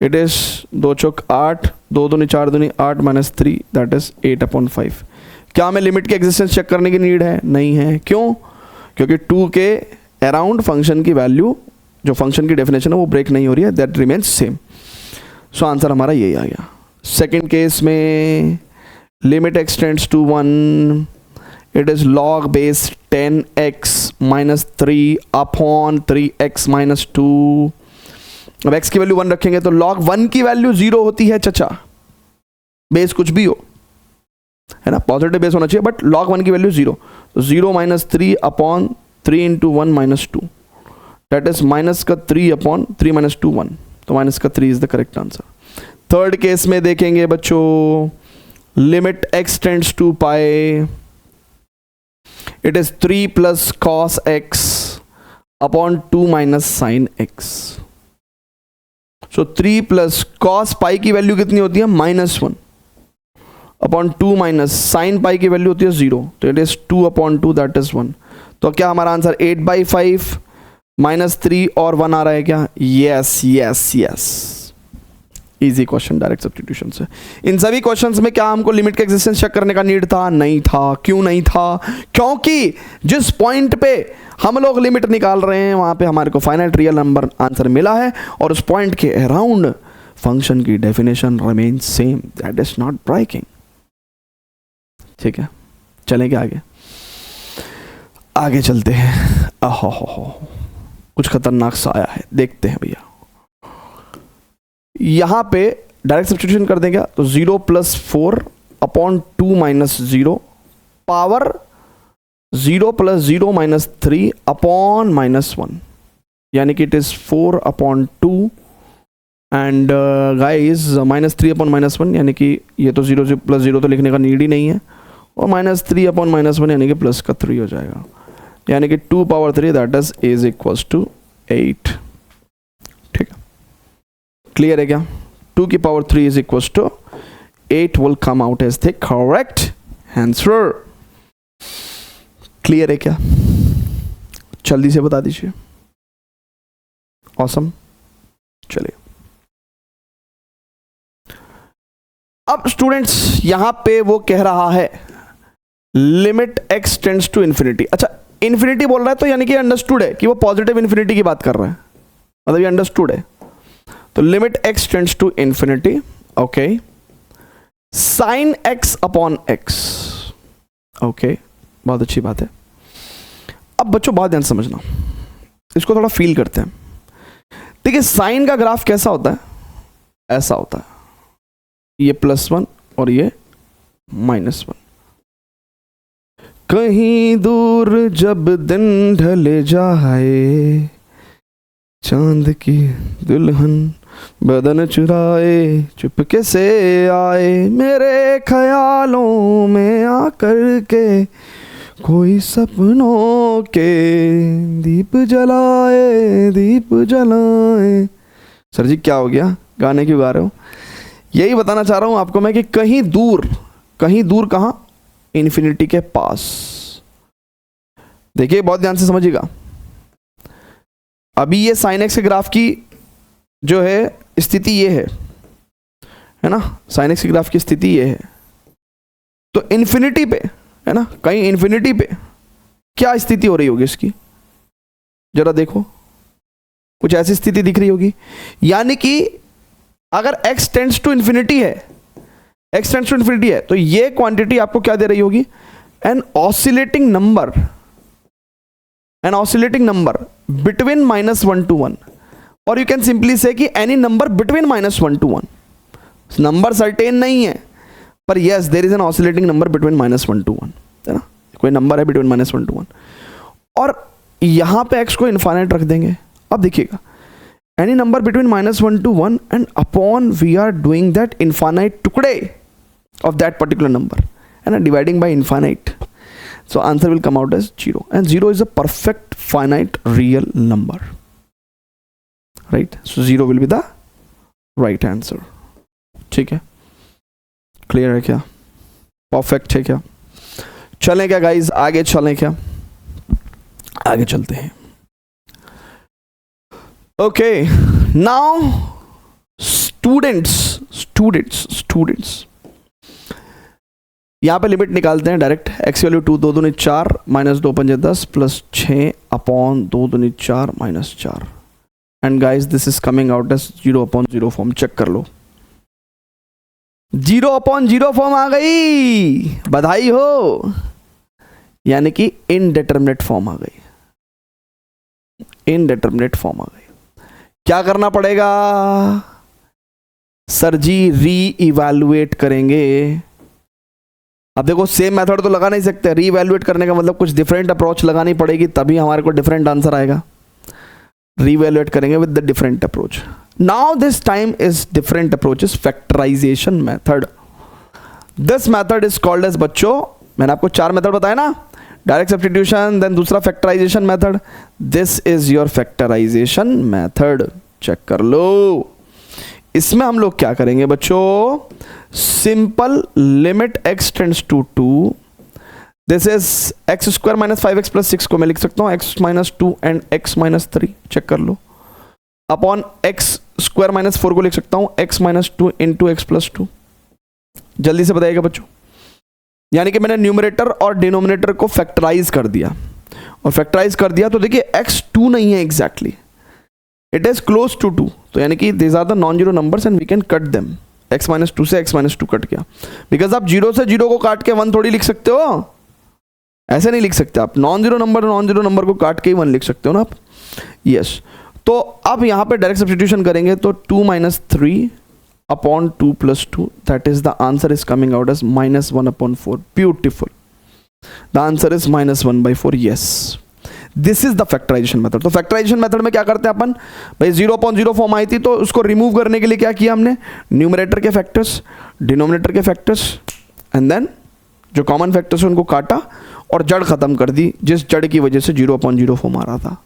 इट इज 2 चौक 8, 2 दूनी 4 दूनी 8 - 3 दैट इज 8/5। क्या हमें लिमिट की एग्जिस्टेंस चेक करने की नीड है? नहीं है। क्यों? क्योंकि 2 के अराउंड फंक्शन की वैल्यू, जो फंक्शन की डेफिनेशन है वो ब्रेक नहीं हो रही है, that remains same. So answer हमारा यही आ गया। सेकेंड केस में limit x tends to 1, it is log base 10x - 3 upon 3x - 2। अब x की वैल्यू 1 रखेंगे तो log 1 की वैल्यू 0 होती है चचा, बेस कुछ भी हो, है ना, पॉजिटिव बेस होना चाहिए, बट log 1 की वैल्यू 0, तो 0 - 3 अपॉन 3 × 1 - 2, दैट इज माइनस का 3 अपॉन 3 - 2 1, तो माइनस का 3 is the correct answer. Third case में देखेंगे बच्चों, limit x tends to pi, it is 3 + cos x upon 2 - sin x। So 3 + cos pi की वैल्यू कितनी होती है? -1 अपॉन 2 - sin पाई की वैल्यू होती है 0, तो इट इज 2/2 दैट इज 1। तो क्या हमारा आंसर 8/5 -3 और 1 आ रहा है क्या? Yes yes yes, easy question direct substitution से। इन सभी क्वेश्चंस में क्या हमको लिमिट के एग्जिस्टेंस चेक करने का नीड था? नहीं था। क्यों नहीं था? क्योंकि जिस पॉइंट पे हम लोग लिमिट निकाल रहे हैं वहां पे हमारे को फाइनाइट रियल नंबर आंसर मिला है, और उस पॉइंट के अराउंड फंक्शन की definition remain same, that is not breaking. ठीक है, चलेंगे आगे, आगे चलते हैं। हो कुछ खतरनाक सा आया है, देखते हैं भैया। यहां पे डायरेक्ट सब्स्टिट्यूशन कर देंगे तो 0 + 4 upon 2 minus 0 power 0 plus 0 minus 3 upon minus 1, यानी कि it is 4 upon 2 and guys minus 3 upon minus 1, यानी कि ये तो 0 प्लस 0 तो लिखने का नीड ही नहीं है, और माइनस 3 अपॉन माइनस 1 यानी कि प्लस का 3 हो जाएगा, यानी कि 2 power 3 that is equals to 8। ठीक है, क्लियर है क्या? 2 की power 3 is equals to 8 will come out as the correct answer. Clear है क्या? जल्दी से बता दीजिए। ऑसम। चलिए अब स्टूडेंट्स यहां पे वो कह रहा है limit x tends to infinity. अच्छा, इन्फिनिटी बोल रहा है तो यानी कि अंडरस्टूड है कि वो पॉजिटिव इन्फिनिटी की बात कर रहा है, मतलब ये अंडरस्टूड है। तो limit x tends to infinity, okay, sine x upon x, okay, बहुत अच्छी बात है। अब बच्चों बहुत ध्यान समझना, इसको थोड़ा फील करते हैं। देखिए साइन का ग्राफ कैसा होता है? ऐसा होता है, ये +1 और ये -1। कहीं दूर जब दिन ढल जाए, चांद की दुल्हन बदन चुराए, चुपके से आए मेरे ख्यालों में आकर के, कोई सपनों के दीप जलाए, दीप जलाए। सर जी क्या हो गया, गाने क्यों गा रहे हो? यही बताना चाह रहा हूं आपको मैं कि कहीं दूर कहां? इन्फिनिटी के पास। देखिए बहुत ध्यान से समझिएगा, अभी ये साइन एक्स के ग्राफ की जो है स्थिति ये है ना, साइन एक्स के ग्राफ की स्थिति ये है। तो इन्फिनिटी पे है ना, कहीं इन्फिनिटी पे क्या स्थिति हो रही होगी इसकी, जरा देखो, कुछ ऐसी स्थिति दिख रही होगी, यानी कि अगर x टेंड्स टू इन्फिनिटी है, x टेंड्स टू इन्फिनिटी है, तो ये क्वांटिटी आपको क्या दे रही होगी? An oscillating number between -1 to 1, और यू कैन सिंपली से कि any number between -1 to 1। Number certain नहीं है, पर yes there is an oscillating number between -1 to 1, है ना, कोई नंबर है बिटवीन -1 to 1, और यहां पे x को इनफाइनाइट रख देंगे। अब देखिएगा, any number between -1 to 1 and upon we are doing that infinite tukde of that particular number and dividing by infinite, so answer will come out as 0, and 0 is a perfect finite real number, right? So 0 will be the right answer। ठीक है, clear है क्या? Perfect है क्या? चलें क्या guys, आगे चलें क्या? आगे चलते हैं। Okay, now students यहां पे लिमिट निकालते हैं डायरेक्ट। x वैल्यू 2 2 दूनी 4 -2 पंजे 10 प्लस 6 अपॉन 2 दूनी 4 -4, and guys this is coming out as 0/0 form. Check कर लो, 0/0 फॉर्म आ गई, बधाई हो, यानी कि इनडिटरमिनेट फॉर्म आ गई, इनडिटरमिनेट फॉर्म आ गई। क्या करना पड़ेगा सर जी? रीइवैल्यूएट करेंगे। अब देखो सेम मेथड तो लगा नहीं सकते, रीइवैल्यूएट करने का मतलब कुछ डिफरेंट अप्रोच लगानी पड़ेगी, तभी हमारे को डिफरेंट आंसर आएगा। रीइवैल्यूएट करेंगे with the different approach. Now this time is different approach is factorisation method. This method is called as, बच्चों मैंने आपको 4 मेथड बताया ना, डायरेक्ट सब्स्टिट्यूशन, देन दूसरा factorisation method. This is your factorisation method, check कर लो। इसमें हम लोग क्या करेंगे बच्चों? Simple limit x tends to 2, this is x² - 5x + 6 को मैं लिख सकता हूं x - 2 एंड x - 3, चेक कर लो, अपॉन x² - 4 को लिख सकता हूं x - 2 इंटू x + 2। जल्दी से बताइएगा बच्चों, यानी कि मैंने न्यूमरेटर और डिनोमिनेटर को फैक्टराइज कर दिया, और फैक्टराइज कर दिया तो देखिए x 2 नहीं है exactly, it is close to 2, तो यानी कि this are the non zero numbers and we can cut them. x - 2 से x - 2 कट गया, बिकॉज आप 0 से 0 को काट के 1 थोड़ी लिख सकते हो, ऐसे नहीं लिख सकते आप। नॉन जीरो नंबर को काट के ही 1 लिख सकते हो ना आप, यस। तो अब यहां पे डायरेक्ट सब्स्टिट्यूशन करेंगे तो 2 - 3 upon 2 plus 2, that is the answer is coming out as minus 1 upon 4. Beautiful. The answer is minus 1 by 4. Yes, this is the factorization method. तो factorization method में क्या करते हैं अपन भाई, 0 upon 0 फॉर्म आई थी तो उसको रिमूव करने के लिए क्या किया हमने, न्यूमरेटर के फैक्टर्स, डिनोमिनेटर के फैक्टर्स, एंड देन जो कॉमन फैक्टर्स उनको काटा और जड़ खत्म कर दी, जिस जड़ की वजह से 0 upon 0 फॉर्म आ रहा था.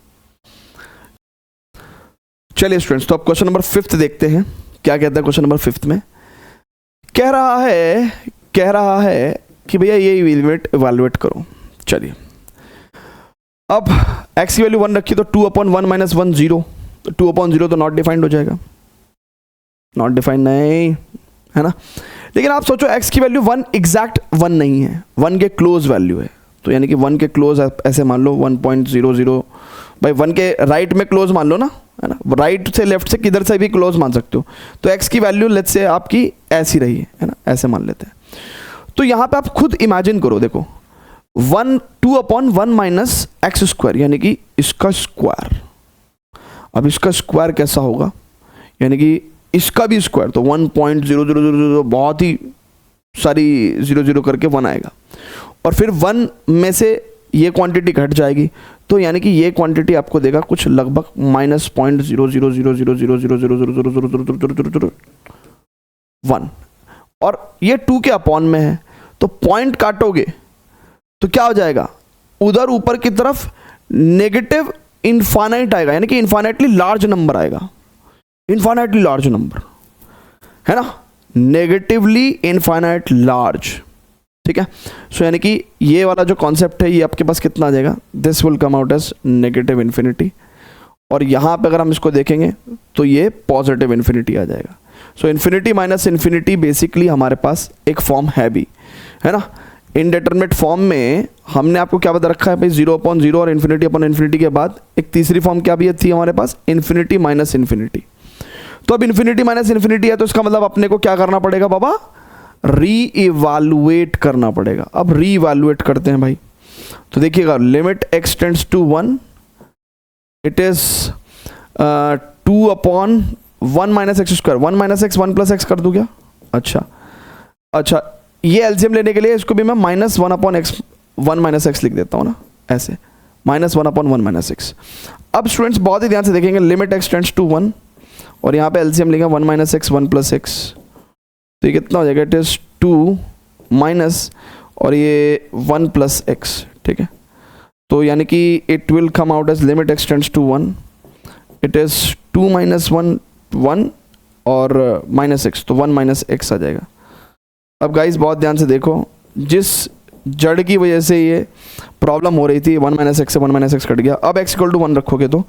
चलिए स्टूडेंट्स, तो अब क्वेश्चन नंबर 5 देखते हैं. क्या कहता है क्वेश्चन नंबर 5 में? कह रहा है कि भैया ये इवैल्यूएट करो. चलिए, अब x की वैल्यू 1 रखी तो 2 upon 1 minus 1 0. 2 upon 0 तो नॉट डिफाइंड हो जाएगा, नॉट डिफाइंड नहीं है ना. लेकिन आप सोचो x की वैल्यू 1 एग्जैक्ट 1 नहीं है, 1 के क्लोज वैल्यू है. तो यानी कि 1 के क्लोज ऐसे मान लो 1.00 भाई, 1 के राइट में क्लोज मान लो ना, है ना. राइट से लेफ्ट से किधर से भी क्लोज मान सकते हो. तो x की वैल्यू लेट्स से आपकी ऐसी रही है ना, ऐसे मान लेते हैं. तो यहाँ पे आप खुद इमेजिन करो, देखो 2 upon 1 माइनस एक्स स्क्वायर, यानी कि इसका स्क्वायर. अब इसका स्क्वायर कैसा होगा, यानी कि इसका भी स्क्वायर, तो 1.0000, बहुत ही सारी 0 करके 1 आएगा. और फिर 1 में से ये क्वांटिटी घट जाएगी, तो यानी कि ये क्वांटिटी आपको देगा कुछ लगभग माइनस .000000000001. और ये 2 के अपॉन में है, तो पॉइंट काटोगे तो क्या हो जाएगा, उधर ऊपर की तरफ नेगेटिव इनफाइनाइट आएगा, यानी कि इनफाइनाइटली लार्ज नंबर आएगा. इनफाइनाइटली लार्ज नंबर है ना, नेगेटिवली इनफाइनाइट लार्ज. ठीक है. सो यानी कि ये वाला जो कॉन्सेप्ट है ये आपके पास कितना आ जाएगा, this will come out as negative infinity. और यहाँ पे अगर हम इसको देखेंगे तो ये पॉजिटिव इन्फिनिटी आ जाएगा. सो इन्फिनिटी माइनस इन्फिनिटी बेसिकली हमारे पास एक फॉर्म है भी, है ना. इनडेटरमिनेट फॉर्म में हमने आपको क्या बता रखा है भाई, 0 upon 0 और इन्फिनिटी अपॉन इन्फिनिटी के बाद एक तीसरी फॉर्म क्या भी थी हमारे पास, इन्फिनिटी माइनस इन्फिनिटी. तो अब इन्फिनिटी माइनस इन्फिनिटी है, तो इसका मतलब अपने को क्या करना पड़ेगा बाबा, री-इवैल्यूएट करना पड़ेगा. अब री-इवैल्यूएट करते हैं भाई. तो देखिएगा, limit x tends to 1, it is 2 upon 1 minus x square, 1 minus x 1 plus x कर दूं क्या. अच्छा, ये एलसीएम लेने के लिए इसको भी मैं minus 1 upon x 1 minus x लिख देता हूँ ना, ऐसे माइनस 1 upon 1 माइनस एक्स. अब स्टूडेंट्स बहुत ही ध्यान से देखेंगे, लिमिट x टेंड्स टू 1 और यहाँ पे एलसीएम लेंगे 1 माइनस एक्स 1 प्लस एक्स. तो ये कितना हो जाएगा, इट इज 2 माइनस और ये 1 प्लस एक्स. ठीक है. तो यानी कि it will come out as limit x tends to 1, it is 2 minus 1 और माइनस एक्स, तो 1 माइनस एक्स आ जाएगा. अब गाइस बहुत ध्यान से देखो, जिस जड़ की वजह से ये प्रॉब्लम हो रही थी, 1 माइनस एक्स से 1 माइनस एक्स कट गया. अब x इक्वल टू 1 रखोगे तो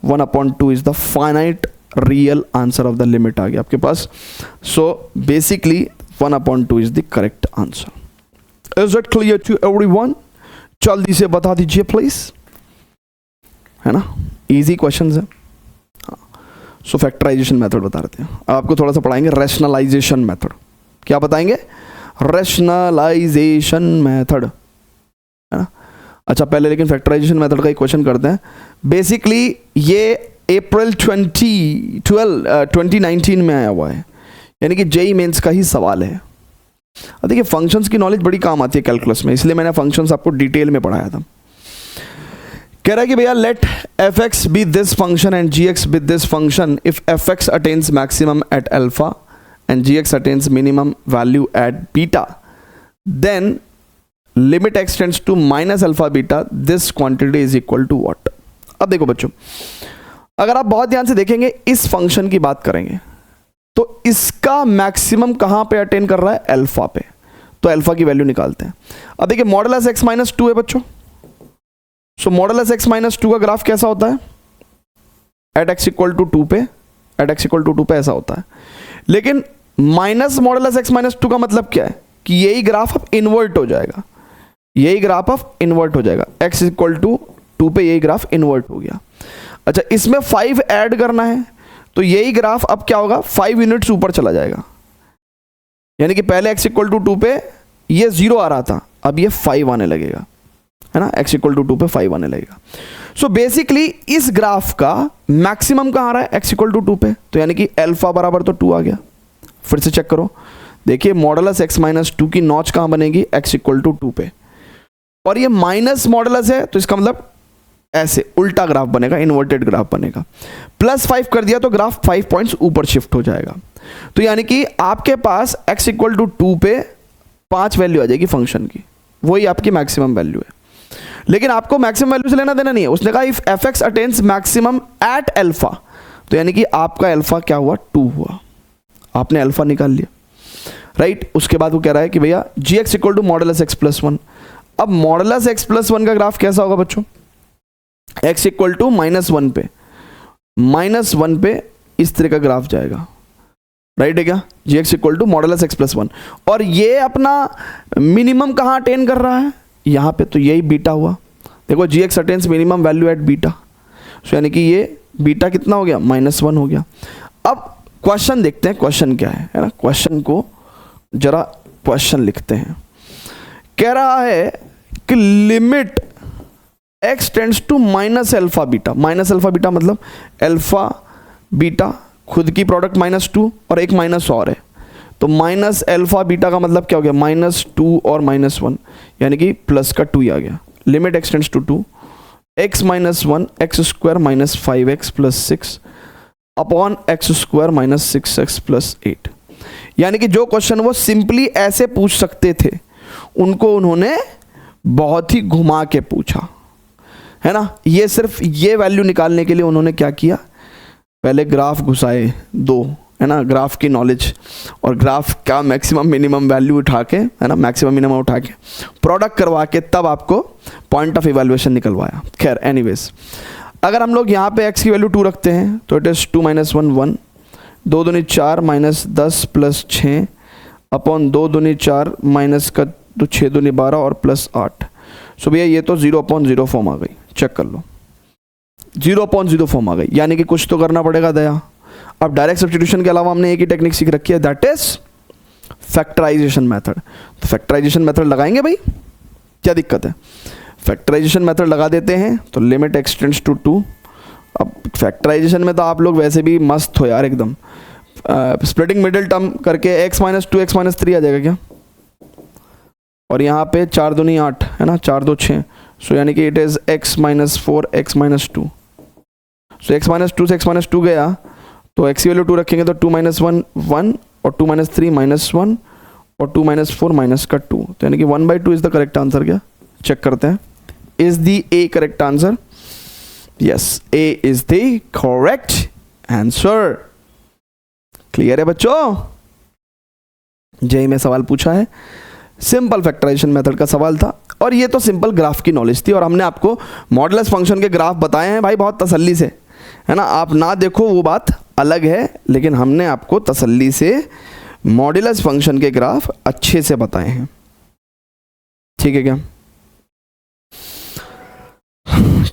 1 upon 2 is the finite real answer of the limit आ गया आपके पास. So basically 1 upon 2 is the correct answer. Is it clear to everyone? जल्दी से बता दीजिए प्लीज, है ना. इजी क्वेश्चंस है. सो फैक्टराइजेशन मेथड बता रहे थे. आपको थोड़ा सा पढ़ाएंगे रैशनलाइजेशन मेथड. क्या बताएंगे, रैशनलाइजेशन मेथड, है ना. अच्छा, पहले लेकिन फैक्टराइजेशन मेथड का एक क्वेश्चन करते हैं. बेसिकली ये अप्रैल 2019 में आया हुआ है, यानी कि जेई मेंस का ही सवाल है. देखिए फंक्शंस की नॉलेज बड़ी काम आती है कैलकुलस में, इसलिए मैंने फंक्शंस आपको डिटेल में पढ़ाया था. कह रहा है कि भैया let f x be this function and g x be this function if f x attains maximum at alpha and gx attains minimum value at beta, then limit x tends to minus alpha beta, this quantity is equal to what. अब देखो बच्चों, अगर आप बहुत ध्यान से देखेंगे, इस फंक्शन की बात करेंगे तो इसका मैक्सिमम कहां पे अटेन कर रहा है, अल्फा पे. तो अल्फा की वैल्यू निकालते हैं. अब देखिए मॉडुलस x माइनस 2 है बच्चों. सो मॉडुलस x माइनस 2 का ग्राफ कैसा होता है, एट x इक्वल टू 2 पे, एट x इक्वल टू 2 पे ऐसा होता है. लेकिन माइनस मॉडुलस x माइनस 2 का मतलब क्या है कि यही ग्राफ अब इन्वर्ट हो जाएगा, यही ग्राफ अब इन्वर्ट हो जाएगा. x इक्वल टू 2 पे यही ग्राफ इन्वर्ट हो गया. अच्छा, इसमें 5 ऐड करना है तो यही ग्राफ अब क्या होगा, 5 यूनिट्स ऊपर चला जाएगा. यानी कि पहले x इक्वल टू 2 पे ये 0 आ रहा था, अब ये 5 आने लगेगा, है ना. x इक्वल टू 2 पे 5 आने लगेगा. सो बेसिकली इस ग्राफ का मैक्सिमम कहाँ आ रहा है, x इक्वल टू 2 पे. तो यानी कि अल्फा बराबर तो 2 आ गया, फिर से चेक करो, देखिए मॉडुलस x माइनस 2 की नॉच कहाँ बनेगी, x इक्वल टू 2 पे, और ये माइनस मॉडुलस है तो इसका मतलब ऐसे उल्टा ग्राफ बनेगा, इन्वर्टेड ग्राफ बनेगा। +5 कर दिया तो ग्राफ 5 पॉइंट्स ऊपर शिफ्ट हो जाएगा। तो यानी कि आपके पास x इक्वल टू 2 पे 5 वैल्यू आ जाएगी फंक्शन की, वही आपकी मैक्सिमम वैल्यू है। लेकिन आपको मैक्सिमम वैल्यू से लेना देना नहीं है, उसने कहा if fx attains maximum at alpha, तो यानी कि आपका अल्फा क्या हुआ, 2 हुआ, आपने अल्फा निकाल लिया, राइट। उसके बाद वो कह रहा है कि भैया gx equal to modulus x plus 1। अब मॉडुलस x प्लस 1 का ग्राफ कैसा होगा बच्चों, x इक्वल टू -1 पे, -1 पे इस तरह का ग्राफ जाएगा, राइट है क्या, gx equal to modulus x plus 1। और ये अपना मिनिमम कहाँ अटेन कर रहा है, यहाँ पे, तो यही बीटा हुआ। देखो gx attains minimum value at beta, so यानी कि ये बीटा कितना हो गया, -1 हो गया। अब क्वेश्चन देखते हैं, क्वेश्चन क्या है ना, क्वेश्चन को जरा क्वेश्चन लिखते हैं। कह रहा है कि limit x tends to minus alpha beta, minus alpha beta मतलब अल्फा बीटा खुद की प्रोडक्ट -2 और एक माइनस और है, तो माइनस अल्फा बीटा का मतलब क्या हो गया, -2 और -1, यानी कि प्लस का 2 ही आ गया। Limit x tends to 2 x minus 1 x square minus 5x plus 6 upon x square minus 6x plus 8। यानी कि जो क्वेश्चन वो सिंपली ऐसे पूछ सकते थे, उनको उन्होंने बहुत ही घुमा के पूछा, है ना। ये सिर्फ ये वैल्यू निकालने के लिए उन्होंने क्या किया, पहले ग्राफ घुसाए 2, है ना, ग्राफ की नॉलेज और ग्राफ का मैक्सिमम मिनिमम वैल्यू उठा के, है ना, मैक्सिमम मिनिमम उठा के प्रोडक्ट करवा के तब आपको पॉइंट ऑफ इवैल्यूएशन निकलवाया। खैर एनीवेज, अगर हम लोग यहाँ पे x की वैल्यू 2 रखते हैं तो इट इज़ 2 माइनस 1 1, 2 दूनी 4 माइनस 10 प्लस 6 अपॉन 2 दूनी 4 माइनस का तो 6 दूनी 12 और प्लस 8। सो भैया ये तो 0/0 फॉर्म आ गई, चेक कर लो, 0/0 फॉर्म आ गई, यानी कि कुछ तो करना पड़ेगा दया। अब डायरेक्ट सब्स्टिट्यूशन के अलावा हमने एक ही टेक्निक सीख रखी है, दैट इज फैक्टराइजेशन मेथड। तो फैक्टराइजेशन मेथड लगाएंगे भाई, क्या दिक्कत है, फैक्टराइजेशन मेथड लगा देते हैं। तो लिमिट x टेंड्स टू 2, अब फैक्टराइजेशन में तो आप लोग वैसे भी मस्त हो यार एकदम, स्प्लिटिंग मिडिल टर्म करके x माइनस 2 x माइनस 3 आ जाएगा क्या, और यहाँ पे 4 दूनी 8, है ना, 4 2 6, सो यानी कि it is x minus 4 x minus 2। So x minus 2 से x माइनस 2 गया, तो x की वैल्यू 2 रखेंगे तो 2 माइनस 1 1 और 2 माइनस 3 -1 और 2 माइनस 4 माइनस का 2, तो यानी कि 1/2 इज द करेक्ट आंसर। क्या चेक करते हैं, is the A correct answer, yes A is the correct answer. Clear है बच्चों, जेई में सवाल पूछा है, सिंपल फैक्टराइजेशन मेथड का सवाल था, और ये तो सिंपल ग्राफ की नॉलेज थी, और हमने आपको मॉडुलस फंक्शन के ग्राफ बताए हैं भाई बहुत तसल्ली से, है ना। आप ना देखो वो बात अलग है, लेकिन हमने आपको तसल्ली से मॉडुलस फंक्शन के ग्राफ अच्छे से बताए हैं, ठीक है क्या,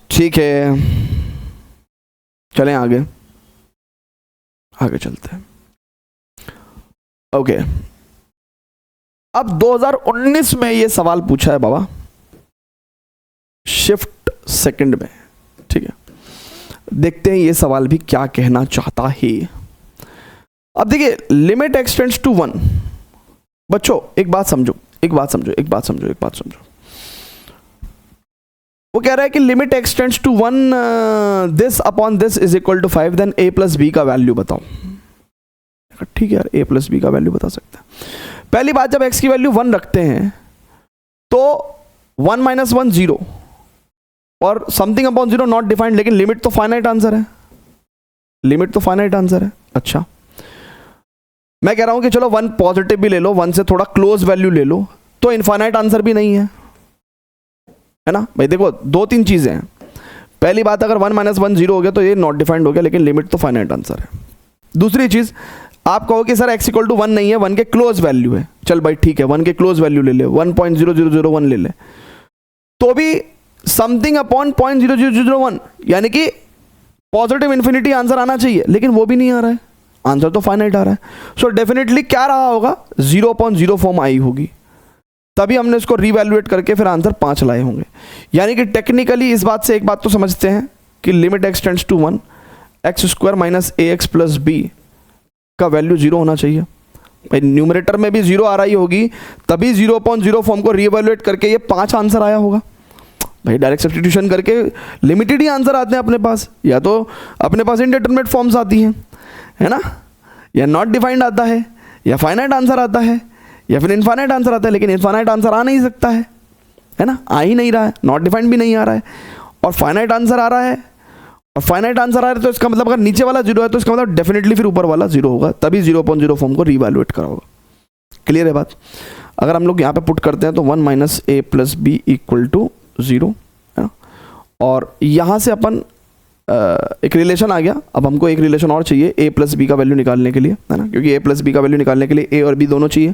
ठीक है। चलें आगे, आगे चलते हैं। ओके, अब 2019 में ये सवाल पूछा है बाबा, शिफ्ट सेकंड में, ठीक है। देखते हैं ये सवाल भी क्या कहना चाहता है। अब देखिए लिमिट x टेंड्स टू 1, बच्चों एक बात समझो, एक बात समझो, एक बात समझो, एक बात समझो। वो कह रहा है कि limit x tends to 1 this upon this is equal to 5, then a plus b का वैल्यू बताओ। ठीक है यार, a प्लस बी का वैल्यू बता सकते हैं। पहली बात, जब x की वैल्यू 1 रखते हैं तो 1 माइनस 1 0 और समथिंग अपॉन 0 नॉट डिफाइंड, लेकिन लिमिट तो फाइनाइट आंसर है, लिमिट तो फाइनाइट आंसर है। अच्छा, मैं कह रहा हूं कि चलो 1 पॉजिटिव भी ले लो, 1 से थोड़ा क्लोज वैल्यू ले लो, तो इनफाइनाइट आंसर भी नहीं है ना भाई। देखो 2-3 चीजें हैं, पहली बात अगर 1 माइनस 1 0 हो गया तो ये नॉट डिफाइंड हो गया, लेकिन लिमिट तो फाइनाइट आंसर है। दूसरी चीज, आप कहो कि सर x इक्वल टू 1 नहीं है, 1 के क्लोज वैल्यू है, चल भाई ठीक है 1 के क्लोज वैल्यू ले ले, 1.0001 ले ले, तो भी समथिंग अपॉन 0.0001, यानी कि पॉजिटिव इन्फिनिटी आंसर आना चाहिए, लेकिन वो भी नहीं आ रहा है, आंसर तो फाइनाइट आ रहा है। सो डेफिनेटली क्या रहा होगा, 0/0 फॉर्म आई होगी, तभी हमने इसको रीवैल्यूएट करके फिर आंसर 5 लाए होंगे। यानी कि टेक्निकली इस बात से एक बात तो समझते हैं कि limit x tends to 1 x square minus ax plus b का वैल्यू 0 होना चाहिए। भाई न्यूमरेटर में भी 0 आ रही होगी, तभी 0/0 फॉर्म को रीएवैल्यूएट करके ये 5 आंसर आया होगा। भाई डायरेक्ट सब्स्टिट्यूशन करके लिमिटेड ही आंसर आते हैं अपने पास, या तो अपने पास इनडिटरमिनेट फॉर्म्स आती हैं, है ना, या नॉट डिफाइंड आता है, या फाइनाइट आंसर आता है, या फिर इनफाइनाइट आंसर आता है। लेकिन इनफाइनाइट आंसर आ नहीं सकता है ना, आ ही नहीं रहा है, नॉट डिफाइंड भी नहीं आ रहा है, और फाइनाइट आंसर आ रहा है, और फाइनाइट आंसर आ रहा है, तो इसका मतलब अगर नीचे वाला 0 है तो इसका मतलब डेफिनेटली फिर ऊपर वाला 0 होगा, तभी 0/0 फॉर्म को रीवैल्यूएट करा होगा। क्लियर है बात? अगर हम लोग यहाँ पे पुट करते हैं तो 1 - a + b = 0, है ना, और यहाँ से अपन एक रिलेशन आ गया। अब हमको एक रिलेशन और चाहिए a + b का वैल्यू निकालने के लिए, है ना, क्योंकि a + b का वैल्यू निकालने के लिए a और b दोनों चाहिए।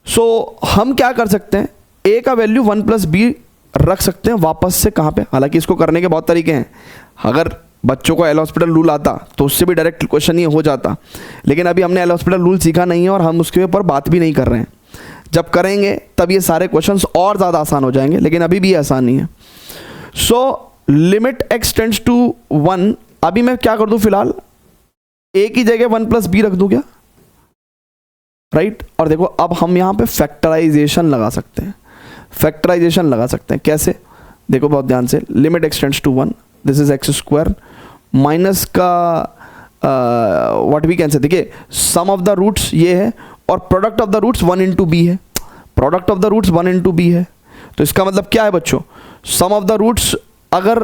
सो हम क्या कर सकते हैं, a का वैल्यू 1 + b रख सकते हैं वापस से कहाँ पे। हालांकि इसको करने के बहुत तरीके हैं, अगर बच्चों को एल हॉस्पिटल रूल आता तो उससे भी डायरेक्ट क्वेश्चन ये हो जाता, लेकिन अभी हमने एल हॉस्पिटल रूल सीखा नहीं है और हम उसके ऊपर बात भी नहीं कर रहे हैं। जब करेंगे तब ये सारे क्वेश्चंस और ज़्यादा आसान हो जाएंगे, लेकिन अभी भी आसान नहीं है। So limit x tends to 1, अभी मैं क्या कर दूं, फिलहाल a की जगह 1 + b रख दूं क्या, राइट। और देखो अब हम यहाँ पे फैक्टराइजेशन लगा सकते हैं, फैक्टराइजेशन लगा सकते हैं कैसे, देखो बहुत ध्यान से। Limit x tends to 1, this is x² minus का व्हाट वी कैन से, देखिए सम ऑफ द रूट्स ये है और product of the roots 1 × b है, product of the roots 1 × b है। तो इसका मतलब क्या है बच्चों, सम ऑफ द रूट्स अगर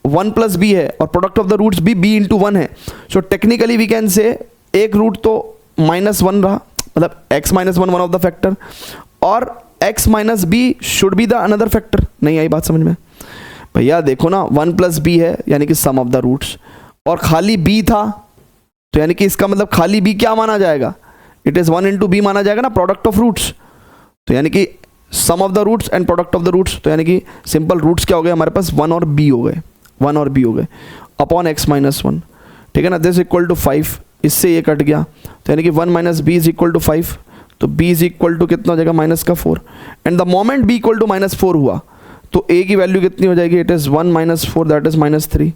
1 + b है और प्रोडक्ट ऑफ द रूट्स भी b × 1 है, सो टेक्निकली वी कैन से एक रूट तो -1 रहा, मतलब x - 1 one of the factor, और x - b should be the another factor. नहीं आई बात समझ में भैया? देखो ना 1 + b है यानी कि सम ऑफ द रूट्स, और खाली b था तो यानी कि इसका मतलब खाली b क्या माना जाएगा, इट इज 1 × b माना जाएगा ना, प्रोडक्ट ऑफ रूट्स। तो यानी कि sum of the roots and product of the roots, तो यानी कि सिंपल रूट्स क्या हो गए हमारे पास, 1 और b हो गए, 1 और b हो गए अपॉन x - 1, ठीक है ना। दिस = 5, इससे ये कट गया, तो यानी कि 1 - b = 5, तो b = कितना हो जाएगा, -4। एंड द मोमेंट b = -4 हुआ तो a की वैल्यू कितनी हो जाएगी, it is 1 - 4 that is -3।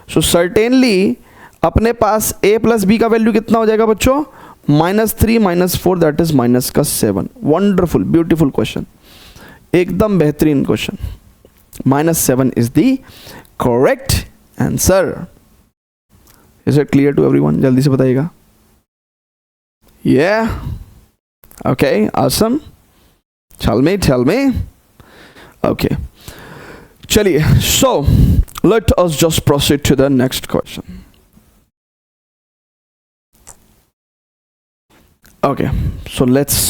So certainly अपने पास a + b का वैल्यू कितना हो जाएगा बच्चों, -3 - 4 that is -7। Wonderful beautiful question, एकदम बेहतरीन question. -7 is the correct answer. Is it clear to everyone? जल्दी से बताइएगा। Yeah, okay, awesome. Tell me. Okay, चलिए, so let us just proceed to the next question. Okay, so let's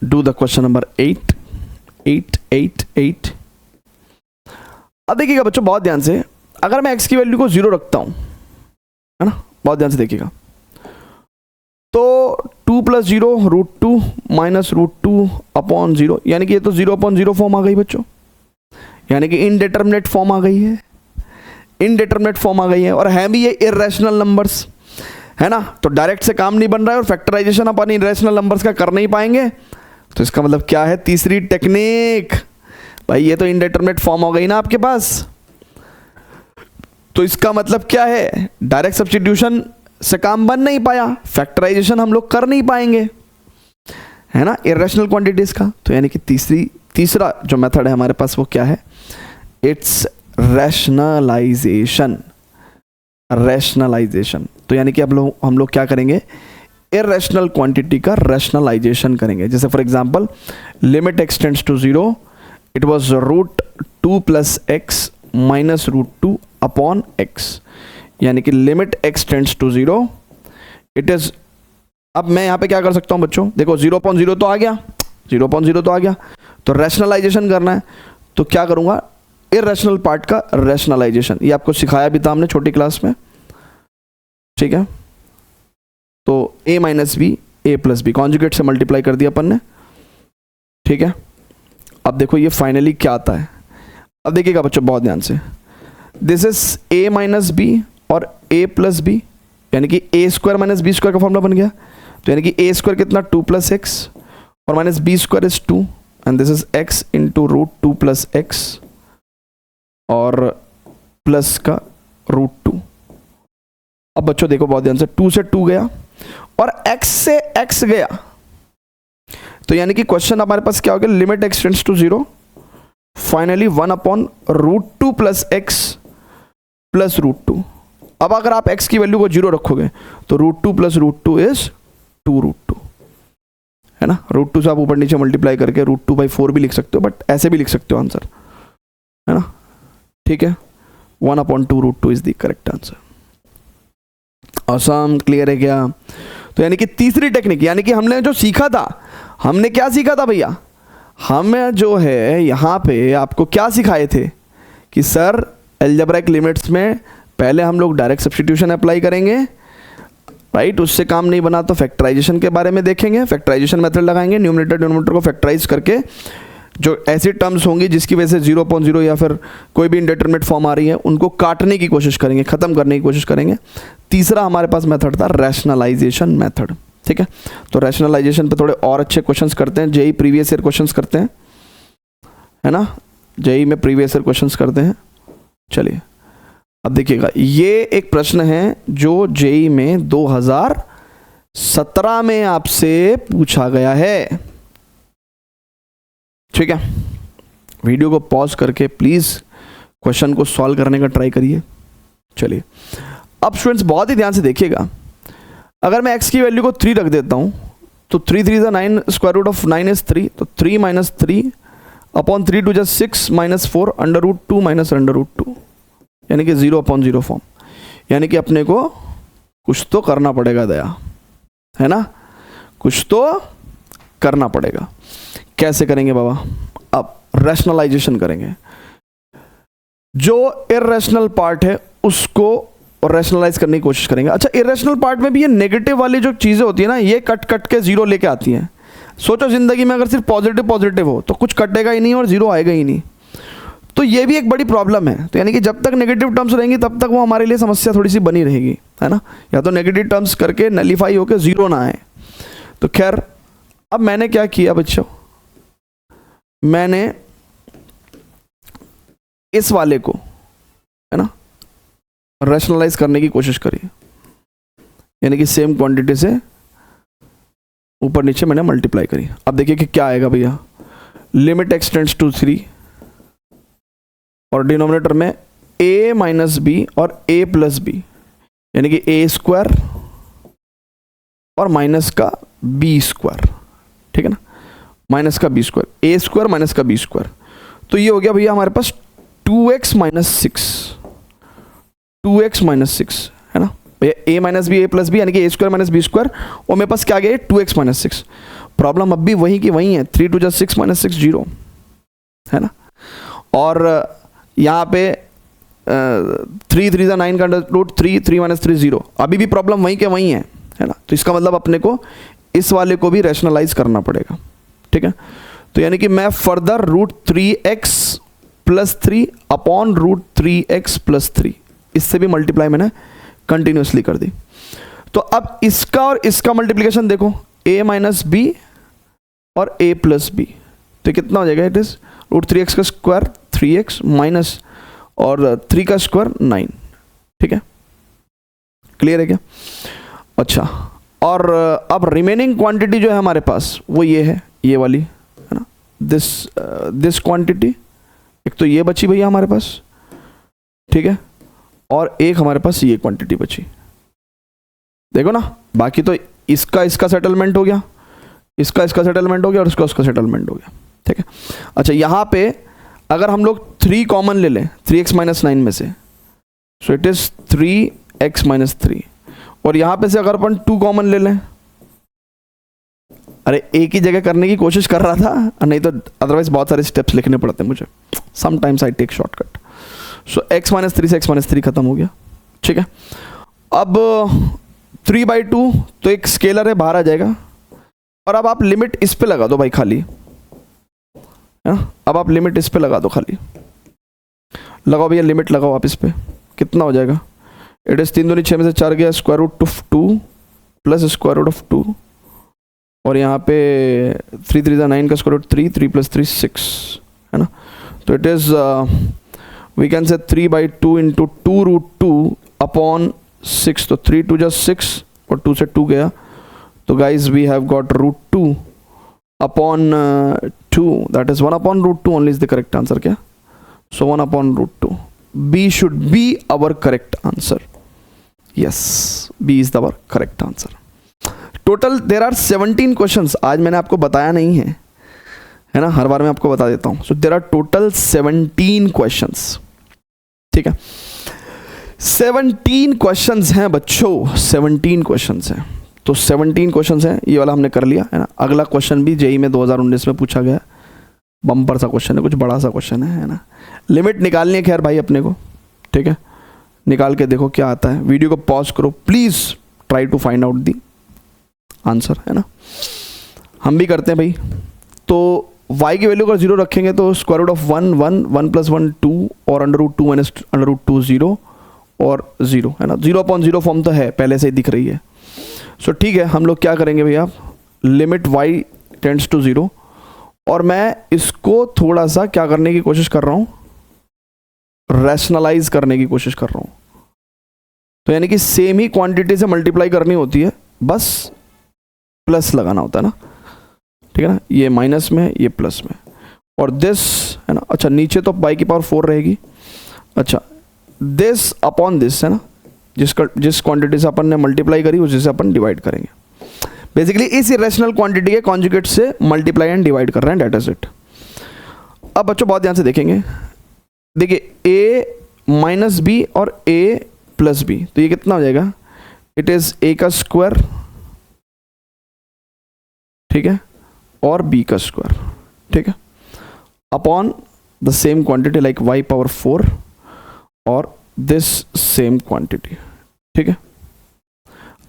do the question number 8. अब देखिएगा बच्चों बहुत ध्यान से, अगर मैं x की वैल्यू को 0 रखता हूं, है ना, बहुत ध्यान से देखिएगा, तो 2 + 0 √2 - √2 अपॉन 0, यानी कि ये तो 0/0 फॉर्म आ गई बच्चों, यानी कि इनडिटरमिनेट फॉर्म आ गई है, इनडिटरमिनेट फॉर्म आ गई है, और है भी ये इर्रेशनल नंबर्स, है ना। तो डायरेक्ट से काम नहीं बन रहा है और फैक्टराइजेशन अपन इर्रेशनल नंबर्स का कर नहीं पाएंगे, तो इसका मतलब क्या है, तीसरी टेक्निक। भाई ये तो इनडिटरमिनेट फॉर्म हो गई ना आपके पास, तो इसका मतलब क्या है, डायरेक्ट सब्स्टिट्यूशन से काम बन नहीं पाया, फैक्टराइजेशन हम लोग कर नहीं पाएंगे, है ना, इर्रेशनल क्वांटिटीज का। तो यानी कि तीसरा जो मेथड है हमारे पास वो क्या है, इट्स रैशनलाइजेशन। तो यानी कि अब हम लोग क्या करेंगे, इर्रेशनल क्वांटिटी का रैशनलाइजेशन करेंगे। जैसे for example limit x tends to 0, it was √2 + x - √2 upon x, यानी कि limit x tends to 0, it is, अब मैं यहाँ पे क्या कर सकता हूँ बच्चों, देखो 0/0 तो आ गया, 0/0 तो आ गया, तो रैशनलाइजेशन करना है, तो क्या करूँगा, इर्रेशनल पार्ट का रैशनलाइजेशन। ये आपको सिखाया भी था हमने छोटी क्लास में, ठीक है। तो a - b, a + b conjugate से मल्टीप्लाई कर दिया अपन ने, ठीक है। अब देखो ये फाइनली क्या आता है, अब देखिएगा बच्चों बहुत ध्यान से, दिस इज a - b और a + b, यानी कि a² - b² का फॉर्मूला बन गया। तो यानी कि a² कितना 2 + x और -b² is 2, and this is x × √2 + x और प्लस का √2। अब बच्चों देखो बहुत ध्यान से, 2 से 2 गया और x से x गया, तो यानी कि क्वेश्चन हमारे पास क्या हो गया, limit x tends to 0, finally 1/√2 plus x plus √2। अब अगर आप x की वैल्यू को 0 रखोगे तो √2 प्लस √2 इज 2√2, है ना। √2 से आप ऊपर नीचे मल्टीप्लाई करके √2/4 भी लिख सकते हो, बट ऐसे भी लिख सकते हो आंसर, है ना। ठीक है, 1/2√2 is the correct answer. Awesome, clear है क्या। तो यानी कि तीसरी टेक्निक, यानी कि हमने जो सीखा था, हमने क्या सीखा था भैया, हमें जो है यहाँ पे आपको क्या सिखाए थे कि सर अलजेब्रिक लिमिट्स में पहले हम लोग डायरेक्ट सब्स्टिट्यूशन अप्लाई करेंगे, राइट। उससे काम नहीं बना तो फैक्टराइजेशन के बारे में देखेंगे, फैक्टराइजेशन मेथड लगाएंगे, न्यूमरेटर डिनोमिनेटर को फैक्टराइज करके जो ऐसी टर्म्स होंगी जिसकी वजह से 0/0 या फिर कोई भी इंडेटरमिनेट फॉर्म आ रही है उनको काटने की कोशिश करेंगे, खत्म करने की कोशिश करेंगे। तीसरा हमारे पास मेथड था रैशनलाइजेशन मेथड, ठीक है। तो रैशनलाइजेशन पे थोड़े और अच्छे क्वेश्चंस करते हैं, जेई प्रीवियस ईयर क्वेश्चंस करते हैं, है ना, जेई में प्रीवियस ईयर क्वेश्चंस करते हैं। चलिए अब देखिएगा, ये एक प्रश्न है जो जेई में 2017 में आपसे पूछा गया है, ठीक है। वीडियो को पॉज करके प्लीज क्वेश्चन को सॉल्व करने का ट्राई करिए। चलिए अब स्टूडेंट्स बहुत ही ध्यान से देखिएगा, अगर मैं x की वैल्यू को 3 रख देता हूं तो 3 3 is 9, square root of 9 is 3, तो 3 - 3 अपॉन 3 2 just 6 - 4 √2 - √2, यानी कि 0/0 फॉर्म। यानी कि अपने को कुछ तो करना पड़ेगा दया, है ना, कुछ तो करना पड़ेगा। कैसे करेंगे बाबा, अब रैशनलाइजेशन करेंगे, जो इर्रेशनल पार्ट है उसको रैशनलाइज करने की कोशिश करेंगे। अच्छा, इर्रेशनल पार्ट में भी ये नेगेटिव वाली जो चीजें होती है ना, ये कट कट के 0 लेके आती हैं। सोचो जिंदगी में अगर सिर्फ पॉजिटिव पॉजिटिव हो तो कुछ कटेगा ही नहीं और 0 आएगा ही नहीं, तो ये भी एक बड़ी प्रॉब्लम है। तो यानी कि जब तक नेगेटिव टर्म्स रहेंगी तब तक वो हमारे लिए समस्या थोड़ी सी बनी रहेगी, है ना, या तो नेगेटिव टर्म्स करके नलीफाई होकर 0 ना आए। तो खैर अब मैंने क्या किया बच्चों, मैंने इस वाले को, है ना, रैशनलाइज करने की कोशिश करी, यानी कि सेम क्वांटिटी से ऊपर नीचे मैंने मल्टीप्लाई करी। अब देखिए कि क्या आएगा भैया, लिमिट x टेंड्स टू 3 और डिनोमिनेटर में a - b और a + b, यानी कि a² और माइनस का b², ठीक है ना, माइनस का b², a² माइनस का b²। तो ये हो गया भैया हमारे पास 2x - 6, 2x - 6, है ना भैया, a - b a + b यानी कि a² - b², और मेरे पास क्या आ गया 2x - 6। प्रॉब्लम अब भी वही की वही है, 3 2 just 6 - 6 0, है ना। और यहाँ पे 3 3 is 9 का √ 3 3 - 3 0, अभी भी प्रॉब्लम वही के वही है ना। तो इसका मतलब अपने को इस वाले को भी रैशनलाइज करना पड़ेगा, ठीक है। तो यानी कि मैं फर्दर √3x + 3 अपॉन √3x + 3, इससे भी मल्टीप्लाई मैंने कंटिन्यूसली कर दी। तो अब इसका और इसका मल्टीप्लिकेशन देखो, a - b और a + b, तो कितना हो जाएगा, इट इज √3x का स्क्वायर 3x माइनस और 3 का स्क्वायर 9, ठीक है, क्लियर है क्या। अच्छा, और अब रिमेनिंग क्वांटिटी जो है हमारे पास वो ये है, ये वाली, है ना, दिस क्वांटिटी, एक तो ये बची भैया हमारे पास, ठीक है, और एक हमारे पास ये क्वांटिटी बची, देखो ना। बाकी तो इसका सेटलमेंट हो गया, इसका सेटलमेंट हो गया और इसका सेटलमेंट हो गया, ठीक है। अच्छा, यहाँ पे अगर हम लोग 3 कॉमन ले लें 3x - 9 में से, सो इट इज 3x - 3, और यहाँ पे से अगर अपन 2 कॉमन ले लें, अरे एक ही जगह करने की कोशिश कर रहा था, नहीं तो अदरवाइज बहुत सारे स्टेप्स लिखने पड़ते हैं मुझे, sometimes I take shortcut. So x - 3 से x - 3 खत्म हो गया, ठीक है। अब 3/2 तो एक स्केलर है, बाहर आ जाएगा, और अब आप लिमिट इस पे लगा दो भाई खाली, है ना। अब आप लिमिट इस पे लगा दो खाली, लगाओ भैया लिमिट लगाओ आप इस पे, कितना हो जाएगा, इट इज 3 दूनी 6 में से 4 गया, square root of 2 plus square root of 2, और यहाँ पे 3 3 is 9 का स्क्वायर रूट 3 3 + 3 6, है ना। तो इट इज वी कैन से 3/2 इंटू 2 √2 अपॉन 6, तो 3 2 just 6 और 2 से 2 गया, तो guys we have got √2 upon 2, that is 1 upon √2 only is the correct answer. क्या? So 1 upon √2. B should be our correct answer. Yes, b is our correct answer. Total there are 17 questions. आज मैंने आपको बताया नहीं है ना, हर बार मैं आपको बता देता हूं. सो देर आर टोटल 17 क्वेश्चंस. ठीक है, 17 क्वेश्चंस हैं बच्चों, 17 क्वेश्चंस हैं. तो 17 क्वेश्चंस हैं, ये वाला हमने कर लिया है ना. अगला क्वेश्चन भी जेई में 2019 में पूछा गया, बम्पर सा क्वेश्चन है, कुछ बड़ा सा क्वेश्चन है ना. लिमिट निकालनी है खैर भाई अपने को. ठीक है, निकाल के देखो क्या आता है. वीडियो को पॉज करो please, try to find out the answer, है ना. हम भी करते हैं भाई. तो y की वैल्यू अगर 0 रखेंगे तो स्क्वायर रूट ऑफ 1 1, 1 + 1 2 और √2 माइनस √2 0 और 0, है ना. 0 अपॉन 0 फॉर्म तो है, पहले से ही दिख रही है. सो ठीक है, हम लोग क्या करेंगे भैया, लिमिट y टेंड्स टू 0, और मैं इसको थोड़ा सा क्या करने की कोशिश कर रहा हूँ, रैशनलाइज करने की कोशिश कर रहा हूँ. तो यानी कि सेम ही क्वांटिटी से मल्टीप्लाई करनी होती है, बस प्लस लगाना होता है ना. ठीक है ना, ये माइनस में, ये प्लस में, और दिस है ना. अच्छा, नीचे तो y की पावर 4 रहेगी. अच्छा, दिस अपॉन दिस है ना, जिस क्वांटिटी से अपन ने मल्टीप्लाई करी उसी से अपन डिवाइड करेंगे. बेसिकली इस इरेशनल क्वांटिटी के कॉन्जुगेट से मल्टीप्लाई एंड डिवाइड कर रहे हैं, दैट इज इट. अब बच्चों बहुत ध्यान से देखेंगे. देखिए a माइनस बी और a प्लस बी, तो ये कितना हो जाएगा, इट इज a का स्क्वायर, ठीक है, और b का स्क्वायर. ठीक है, upon the same quantity like y power 4 और दिस सेम क्वांटिटी. ठीक है,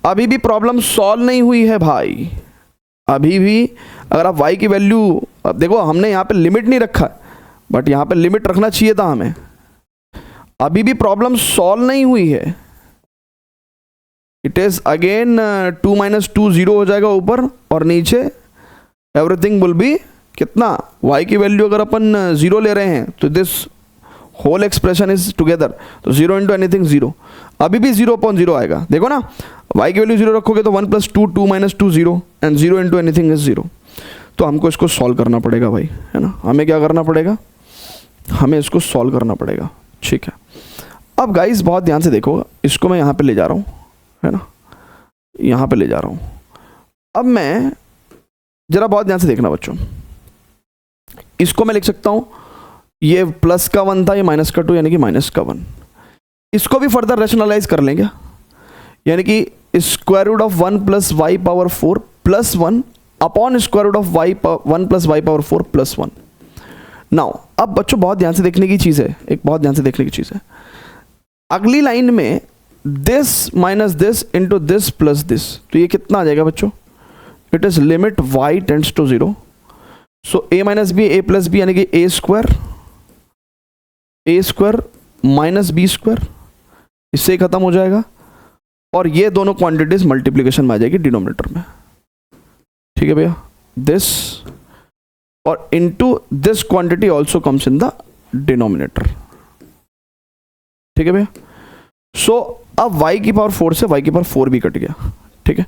अभी भी प्रॉब्लम सॉल्व नहीं हुई है भाई. अभी भी अगर आप y की वैल्यू, अब देखो हमने यहाँ पे लिमिट नहीं रखा, बट यहाँ पे लिमिट रखना चाहिए था हमें. अभी भी प्रॉब्लम सॉल्व नहीं हुई है. इट इज अगेन 2 - 2 0 हो जाएगा ऊपर, और नीचे एवरीथिंग विल बी कितना, y की वैल्यू अगर अपन 0 ले रहे हैं तो this whole expression is together, तो 0 इंटू एनीथिंग 0. अभी भी 0 अपॉन 0 आएगा. देखो ना, y की वैल्यू 0 रखोगे तो 1 + 2 2 - 2 0 एंड 0 इंटू एनीथिंग इज 0. तो हमको इसको सॉल्व करना पड़ेगा भाई, है ना. हमें क्या करना पड़ेगा, हमें इसको सॉल्व करना पड़ेगा. ठीक है, अब गाइस बहुत ध्यान से देखो, इसको मैं यहाँ पे ले जा रहा हूँ, है ना, यहाँ पे ले जा रहा हूँ. अब मैं जरा बहुत ध्यान से देखना बच्चों, इसको मैं लिख सकता हूँ, ये प्लस का 1 था, ये माइनस का 2 यानी कि माइनस का 1. इसको भी फर्दर रैशनलाइज कर लेंगे, यानी कि square root of 1 + y power 4 + 1 upon square root of 1 + y power 4 + 1. Now अब बच्चों बहुत ध्यान से देखने की चीज़ है, एक बहुत ध्यान से देखने की चीज़ है. अगली लाइन में this minus this into this plus this, तो ये कितना आ जाएगा बच्चों, it is limit y tends to 0. So a minus b, a plus b, यानी कि a square minus b square, इससे ही खत्म हो जाएगा. और ये दोनों क्वांटिटीज मल्टीप्लीकेशन में आ जाएगी डिनोमिनेटर में. ठीक है भैया, दिस और into this quantity also comes in the denominator. ठीक है भैया. सो अब y की पावर 4 से y की पावर 4 भी कट गया. ठीक है,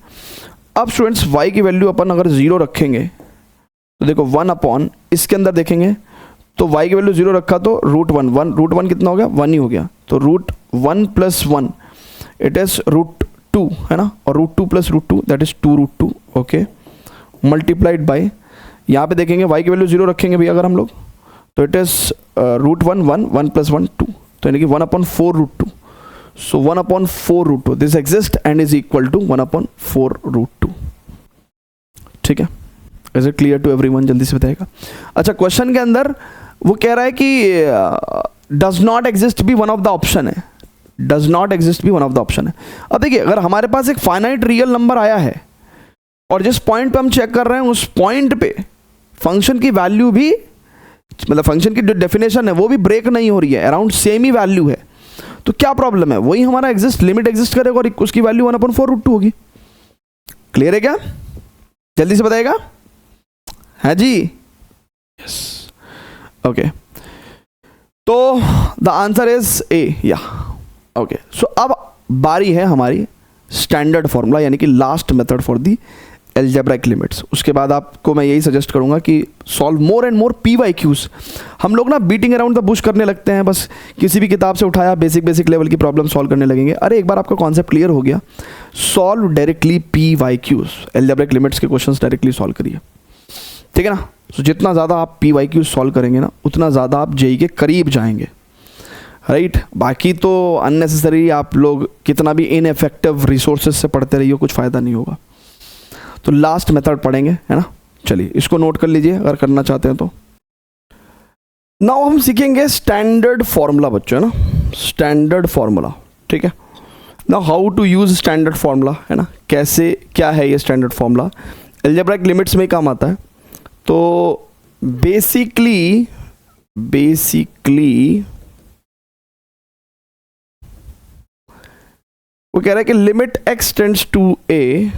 अब स्टूडेंट्स y की वैल्यू अपन अगर 0 रखेंगे तो देखो 1 अपॉन, इसके अंदर देखेंगे तो y की वैल्यू 0 रखा तो √1 कितना हो गया, 1 ही हो गया. तो √1 + 1 इट इज √2, है ना, और √2 + √2 that is 2√2. Okay, multiplied by, यहाँ पे देखेंगे y की वैल्यू 0 रखेंगे भैया अगर हम लोग, तो इट इज √1 1, 1 + 1 2, तो यानी कि 1/4 √2. So 1/4 √2 this exist and is equal to 1/4 √2. ठीक है, is it clear to everyone? जल्दी से बताएगा. अच्छा, क्वेश्चन के अंदर वो कह रहा है कि डज नॉट एग्जिस्ट भी वन ऑफ द ऑप्शन है, डज नॉट एग्जिस्ट भी वन ऑफ द ऑप्शन है. अब देखिए, अगर हमारे पास एक फाइनाइट रियल नंबर आया है और जिस पॉइंट पे हम चेक कर रहे हैं उस पॉइंट पे फंक्शन की वैल्यू भी, मतलब फंक्शन की जो डेफिनेशन है वो भी ब्रेक नहीं हो रही है, अराउंड सेम ही वैल्यू है, तो क्या प्रॉब्लम है, वही हमारा एग्जिस्ट, लिमिट एग्जिस्ट करेगा और उसकी वैल्यू 1/4 √2 होगी. क्लियर है क्या? जल्दी से बताएगा. है जी? यस. ओके, तो द आंसर इज ए. या ओके, सो अब बारी है हमारी स्टैंडर्ड फॉर्मूला, यानी कि last method for the algebraic limits. उसके बाद आपको मैं यही सजेस्ट करूंगा कि solve more and more PYQs। हम लोग ना बीटिंग अराउंड द बुश करने लगते हैं, बस किसी भी किताब से उठाया बेसिक लेवल की प्रॉब्लम सॉल्व करने लगेंगे। अरे एक बार आपका कॉन्सेप्ट क्लियर हो गया, solve directly PYQs, algebraic limits के क्वेश्चंस डायरेक्टली सॉल्व करिए, ठीक है ना। तो जितना ज़्यादा आप PYQs सॉल्व करेंगे ना, उतना ज़्यादा आप JEE के करीब जाएंगे, राइट। बाकी तो अननेसेसरी आप लोग कितना भी इनएफेक्टिव रिसोर्सेज से पढ़ते रहिए, कुछ फ़ायदा नहीं होगा। तो लास्ट मेथड पढ़ेंगे, है ना। चलिए इसको नोट कर लीजिए अगर करना चाहते हैं तो। नाउ हम सीखेंगे स्टैंडर्ड फॉर्मूला बच्चों, है ना, स्टैंडर्ड फॉर्मूला, ठीक है। Now how to use standard formula, है ना, कैसे क्या है ये स्टैंडर्ड फॉर्मूला, एल्जेब्रिक लिमिट्स में काम आता है। तो बेसिकली वो कह रहा है कि limit x tends to a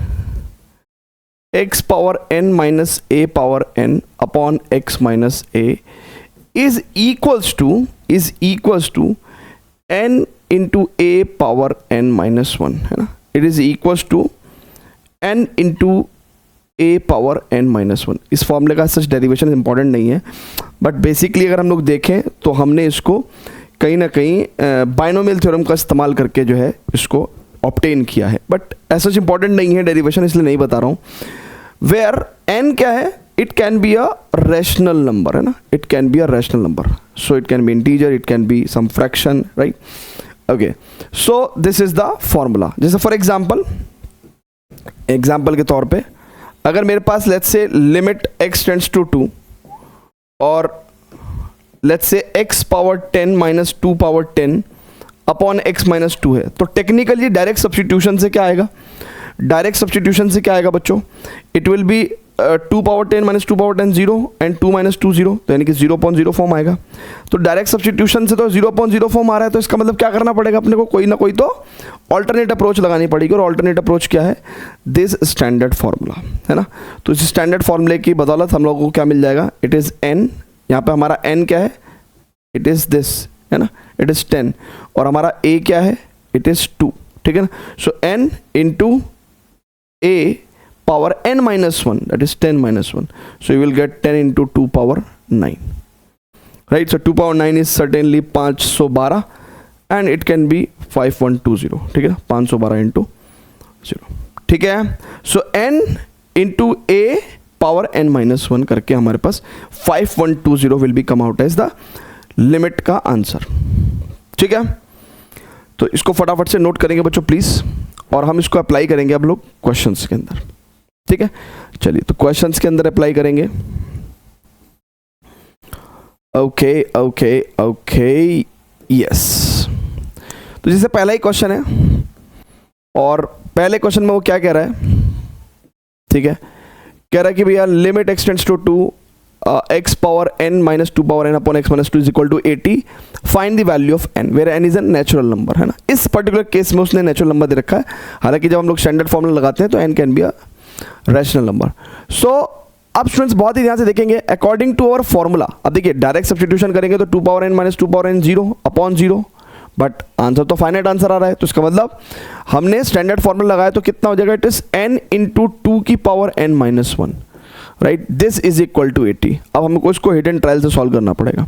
x power n minus a power n upon x minus a is equals to n into a power n minus 1, है ना। It is equals to n into a power n minus 1। इस फॉर्मूले का सच derivation important नहीं है, but basically अगर हम लोग देखें तो हमने इसको कहीं ना कहीं बाइनोमियल थ्योरम का इस्तेमाल करके जो है इसको ऑब्टेन किया है, बट ऐसा इंपॉर्टेंट नहीं है डेरिवेशन, इसलिए नहीं बता रहा हूँ। वेयर n क्या है, it can be a rational number, है ना, it can be a rational number, so it can be integer, it can be some fraction, right. Okay, so this is the formula. जैसे for example के तौर पे अगर मेरे पास let's say limit x tends to 2 और let's say x power 10 minus 2 power 10 upon x minus 2 है, तो टेक्निकली डायरेक्ट सब्स्टिट्यूशन से क्या आएगा, बच्चों, it will be 2 power 10 minus 2 power 10 0 and 2 minus 2 0, तो यानी कि 0.0 फॉर्म आएगा। तो डायरेक्ट सब्स्टिट्यूशन से तो 0.0 फॉर्म आ रहा है, तो इसका मतलब क्या करना पड़ेगा अपने को, कोई ना कोई तो ऑल्टरनेट अप्रोच लगानी पड़ेगी। और ऑल्टरनेट अप्रोच क्या है, दिस स्टैंडर्ड फार्मूला, है ना। तो इस स्टैंडर्ड फार्मूले की बदौलत हम लोगों को क्या मिल जाएगा, इट इज़ n, यहाँ पे हमारा n क्या है, इट इज़ दिस, है ना, इट इज़ 10, और हमारा a क्या है, इट इज़ 2, ठीक है ना। सो n into a power n minus 1, that is 10 minus 1, so you will get 10 into 2 power 9, right। So 2 power 9 is certainly 512 and it can be 5120, ठीक है ना, 512 into 0, ठीक है। So n into a power n minus 1 करके हमारे पास 5120 will be come out as the limit का answer, ठीक है। तो इसको फटाफट से नोट करेंगे बच्चों प्लीज, और हम इसको अप्लाई करेंगे अब लोग क्वेश्चंस के अंदर, ठीक है। चलिए तो क्वेश्चंस के अंदर अप्लाई करेंगे। Okay yes. तो जैसे पहला ही क्वेश्चन है, और पहले क्वेश्चन में वो क्या कह रहा है, ठीक है, कह रहा है कि भैया limit x tends to 2 x power n minus 2 power n upon x minus 2 is equal to 80, find the value of n where n is a natural number, है ना। इस पर्टिकुलर केस में उसने नेचुरल नंबर दे रखा है, हालांकि जब हम लोग स्टैंडर्ड फॉर्मूला लगाते हैं तो n can be a rational number. So अब स्टूडेंट्स बहुत ही ध्यान से देखेंगे, अकॉर्डिंग टू अवर फॉर्मूला, अब देखिए डायरेक्ट सब्स्टिट्यूशन करेंगे तो 2 power n minus 2 power n 0 upon 0, but answer तो फाइनाइट आंसर आ रहा है, तो इसका मतलब हमने स्टैंडर्ड फॉर्मूला लगाया तो कितना हो जाएगा, इट इज n इंटू 2 की power n minus 1, right, this is equal to 80। अब हमको इसको हिट एंड ट्रायल से सॉल्व करना पड़ेगा।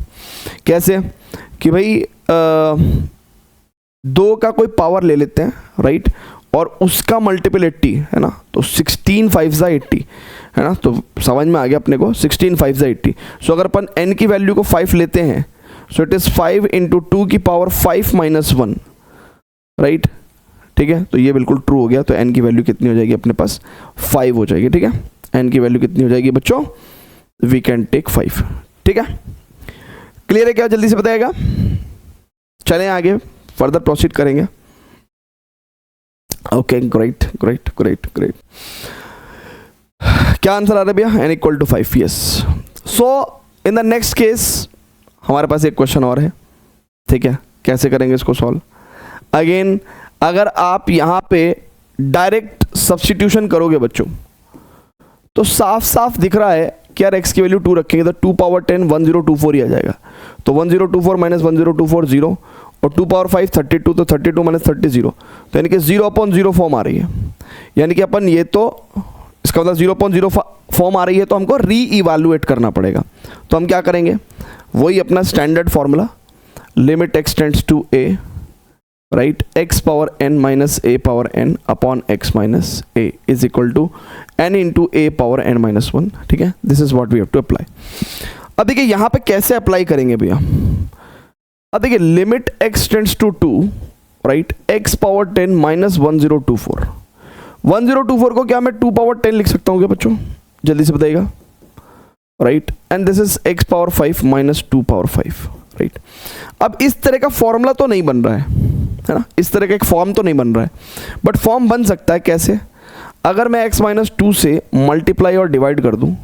कैसे कि भाई 2 का कोई पावर ले लेते हैं, राइट, और उसका मल्टीपल 80, है ना, तो 16 5 80, है ना, तो समझ में आ गया अपने को, 16 5 80। सो अगर अपन n की वैल्यू को 5 लेते हैं, सो इट इज 5 इंटू 2 की पावर 5 माइनस 1, राइट, ठीक है। तो ये बिल्कुल ट्रू हो गया, तो n की वैल्यू कितनी हो जाएगी अपने पास, 5 हो जाएगी, ठीक है। n की वैल्यू कितनी हो जाएगी बच्चों, वी कैन टेक 5, ठीक है। क्लियर है क्या, जल्दी से बताएगा। चलें आगे फर्दर प्रोसीड करेंगे। Okay great great great great. क्या आंसर आ रहा है भैया, n equal to 5, yes. So in the next case हमारे पास एक क्वेश्चन और है, ठीक है, कैसे करेंगे इसको सॉल्व। अगेन अगर आप यहाँ पे डायरेक्ट सब्स्टिट्यूशन करोगे बच्चों, तो साफ साफ दिख रहा है कि यार x की वैल्यू 2 रखेंगे तो 2 पावर 10 1024 ही आ जाएगा, तो 1024 माइनस 1024 0, और 2 पावर 5 32, तो 32 माइनस 30 0, तो यानी कि 0 अपॉन 0 फॉर्म आ रही है, यानी कि अपन ये तो इसका मतलब 0.0 फॉर्म आ रही है तो हमको री इवैल्यूएट करना पड़ेगा। तो हम क्या करेंगे, वही अपना standard formula, limit x tends to a, right, x power n minus a power n upon x minus a is equal to n into a power n minus 1। ठीक है, this is what we have to apply. अब देखिए यहाँ पे कैसे apply करेंगे भैया। अब देखिए limit x tends to 2, right, x power 10 minus 1024। 1024 को क्या मैं 2 पावर 10 लिख सकता हूँ क्या बच्चों, जल्दी से बताइएगा, right, and this is x power 5 minus 2 power 5, right. अब इस तरह का फॉर्मूला तो नहीं बन रहा है ना, इस तरह का एक फॉर्म तो नहीं बन रहा है, बट फॉर्म बन सकता है कैसे, अगर मैं x माइनस 2 से मल्टीप्लाई और डिवाइड कर दूं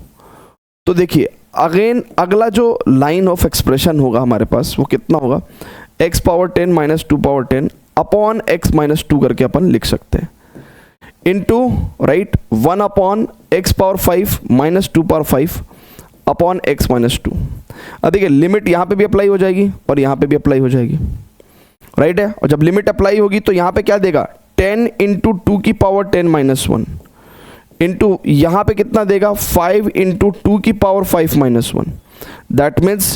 तो देखिए अगेन अगला जो लाइन ऑफ एक्सप्रेशन होगा हमारे पास वो कितना होगा, x power 10 minus 2 power 10 upon x minus 2 करके अपन लिख सकते हैं, into, right, 1 upon x power 5 minus 2 power 5 upon x minus 2। अब देखिए लिमिट यहाँ पे भी अप्लाई हो जाएगी और यहाँ पे भी अप्लाई हो जाएगी, राइट है। और जब लिमिट अप्लाई होगी तो यहाँ पे क्या देगा, 10 इंटू 2 की पावर 10 माइनस 1 इंटू यहाँ पे कितना देगा, 5 इंटू 2 की power 5 minus 1, that means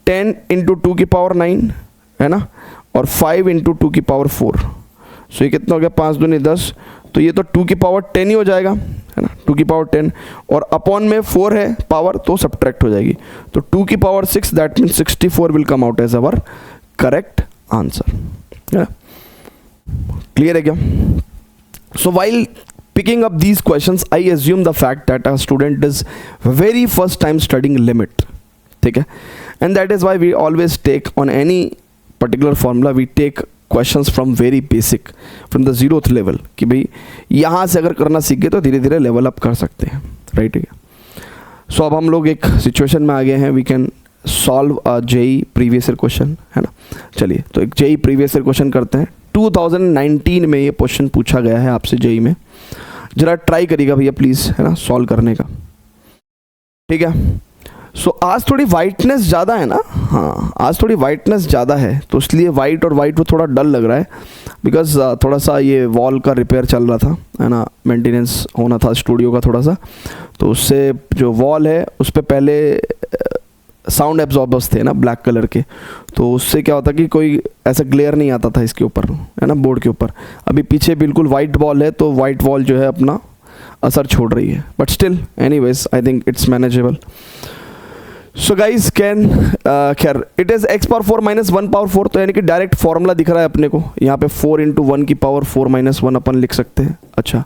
10 into 2 की पावर 9 है ना, और 5 इंटू 2 की पावर 4। सो ये कितना हो गया, 5 दूनी 10, तो ये तो 2 की पावर 10 ही हो जाएगा है ना, 2 की पावर 10, और अपॉन में 4 है पावर तो सब्ट्रैक्ट हो जाएगी, तो 2 की power 6, that means 64 will come out as our correct answer. Clear है क्या? So while picking up these questions, I assume the fact that a student is very first time studying limit, ठीक है, and that is why we always take on any particular formula, we take questions from very basic, from the 0th level, कि भाई यहाँ से अगर करना सीख गए तो धीरे धीरे लेवल अप कर सकते हैं, राइट है। सो अब हम लोग एक सिचुएशन में आ गए हैं, we can solve JEE previous year question, है ना। चलिए तो एक जेई प्रीवियस ईयर क्वेश्चन करते हैं। 2019 में ये क्वेश्चन पूछा गया है आपसे जेई में, जरा ट्राई करिएगा भैया प्लीज, है ना, सॉल्व करने का, ठीक है। सो आज थोड़ी वाइटनेस ज़्यादा है ना, हाँ आज थोड़ी वाइटनेस ज़्यादा है, तो इसलिए वाइट और वाइट वो थोड़ा डल लग रहा है, बिकॉज थोड़ा सा ये वॉल का रिपेयर चल रहा था, है ना, मेंटेनेंस होना था स्टूडियो का थोड़ा सा, तो उससे जो वॉल है उस पर पहले साउंड एब्जॉर्बर्स थे ना ब्लैक कलर के, तो उससे क्या होता कि कोई ऐसा ग्लेयर नहीं आता था इसके ऊपर, है ना, बोर्ड के ऊपर। अभी पीछे बिल्कुल वाइट वॉल है, तो वाइट वॉल जो है अपना असर छोड़ रही है, but still anyways I think it's manageable. So guys can खैर it is x power 4 minus 1 power 4, तो यानी कि डायरेक्ट फॉर्मूला दिख रहा है अपने को यहाँ पे, 4 इंटू 1 की पावर 4 माइनस 1 अपन लिख सकते हैं। अच्छा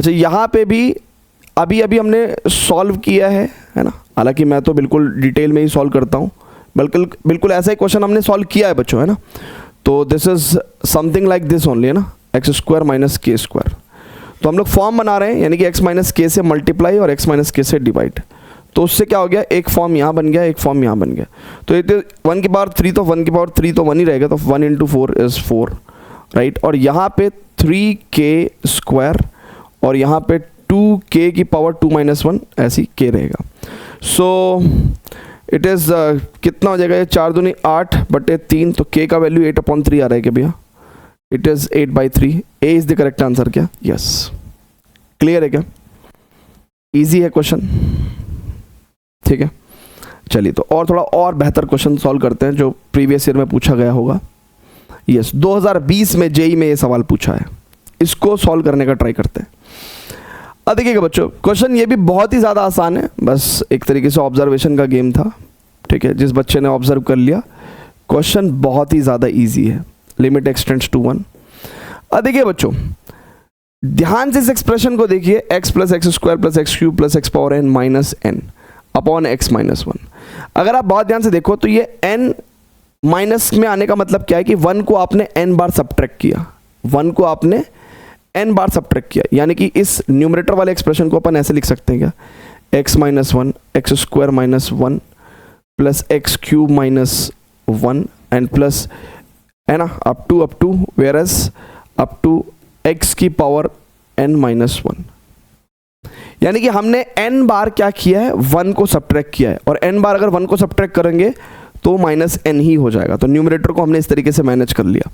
यहाँ पे भी अभी हमने सॉल्व किया है ना, हालांकि मैं तो बिल्कुल डिटेल में ही सॉल्व करता हूँ, बिल्कुल ऐसा ही क्वेश्चन हमने सॉल्व किया है बच्चों, है ना। तो this is something like this only, है ना, एक्स स्क्वायर माइनस के स्क्वायर। तो हम लोग फॉर्म बना रहे हैं, यानी कि x माइनस के से मल्टीप्लाई और x माइनस के से डिवाइड, तो उससे क्या हो गया, एक फॉर्म यहाँ बन गया, एक फॉर्म यहाँ बन गया। तो ये 1 की पावर 3, तो 1 की पावर 3 तो 1 ही रहेगा, तो 1 इंटू 4 इज़ 4, राइट। और यहाँ पे 3k स्क्वायर और यहाँ पे 2k की पावर 2 माइनस 1 ऐसी k रहेगा। सो इट इज़ कितना हो जाएगा, ये 4 दूनी 8 बटे 3, तो k का वैल्यू 8/3 आ रहा है क्या भैया, it is 8/3। A is the correct answer क्या, यस। क्लियर है क्या, इजी है क्वेश्चन, ठीक है। चलिए तो और थोड़ा और बेहतर क्वेश्चन सॉल्व करते हैं जो प्रीवियस ईयर में पूछा गया होगा। यस 2020 में जेई में ये सवाल पूछा है, इसको सॉल्व करने का ट्राई करते हैं। अब देखिएगा बच्चों, क्वेश्चन ये भी बहुत ही ज़्यादा आसान है, बस एक तरीके से ऑब्जर्वेशन का गेम था, ठीक है। जिस बच्चे ने ऑब्जर्व कर लिया, क्वेश्चन बहुत ही ज़्यादा ईजी है। Limit x tends to 1। अब देखिए बच्चों, ध्यान से इस एक्सप्रेशन को देखिए, x plus x square plus x cube plus x power n minus n upon x minus 1। अगर आप बहुत ध्यान से देखो तो ये n माइनस में आने का मतलब क्या है कि 1 को आपने n बार सब्ट्रैक्ट किया, 1 को आपने n बार सब्ट्रैक्ट किया, यानी कि इस न्यूमरेटर वाले एक्सप्रेशन को अपन ऐसे लिख सकते हैं क्या, x minus 1 x square minus 1 plus x cube minus 1 and plus, है ना, up to where as up to x की पावर n माइनस 1। यानी कि हमने n बार क्या किया है, 1 को सब्ट्रैक्ट किया है, और n बार अगर 1 को सब्ट्रैक्ट करेंगे तो माइनस n ही हो जाएगा। तो न्यूमरेटर को हमने इस तरीके से मैनेज कर लिया,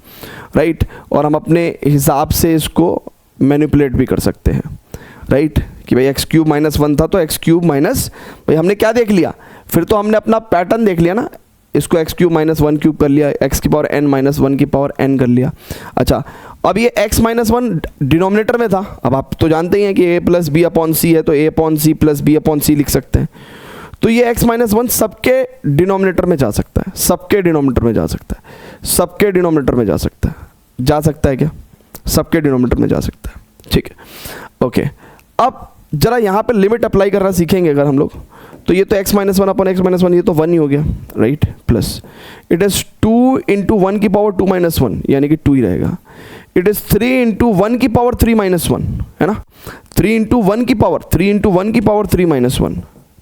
राइट। और हम अपने हिसाब से इसको मैनिपुलेट भी कर सकते हैं, राइट, कि भाई एक्स क्यूब माइनस वन था तो एक्स क्यूब माइनस, भाई हमने क्या देख लिया, फिर तो हमने अपना पैटर्न देख लिया ना, इसको x cube minus one cube कर लिया, एक्स की पावर एन माइनस वन की पावर एन कर लिया। अच्छा, अब ये x माइनस वन डिनोमिनेटर में था, अब आप तो जानते ही हैं कि a plus B upon C है, तो a upon C plus B upon C लिख सकते हैं। तो ये x माइनस वन सबके डिनोमिनेटर में जा सकता है, सबके डिनोमिनेटर में जा सकता है, सबके डिनोमिनेटर में जा सकता है, जा सकता है क्या, सबके डिनोमिनेटर में जा सकता है, ठीक है। ओके, अब जरा यहाँ पे लिमिट अप्लाई करना सीखेंगे अगर हम लोग, तो ये तो x minus one upon x minus one, ये तो वन ही हो गया, right, plus it is 2 into one की पावर 2 माइनस वन, यानी कि 2 ही रहेगा। इट इज़ 3 इंटू वन की पावर 3 माइनस वन, है ना, 3 इंटू वन की पावर 3 इंटू वन की पावर 3 माइनस वन,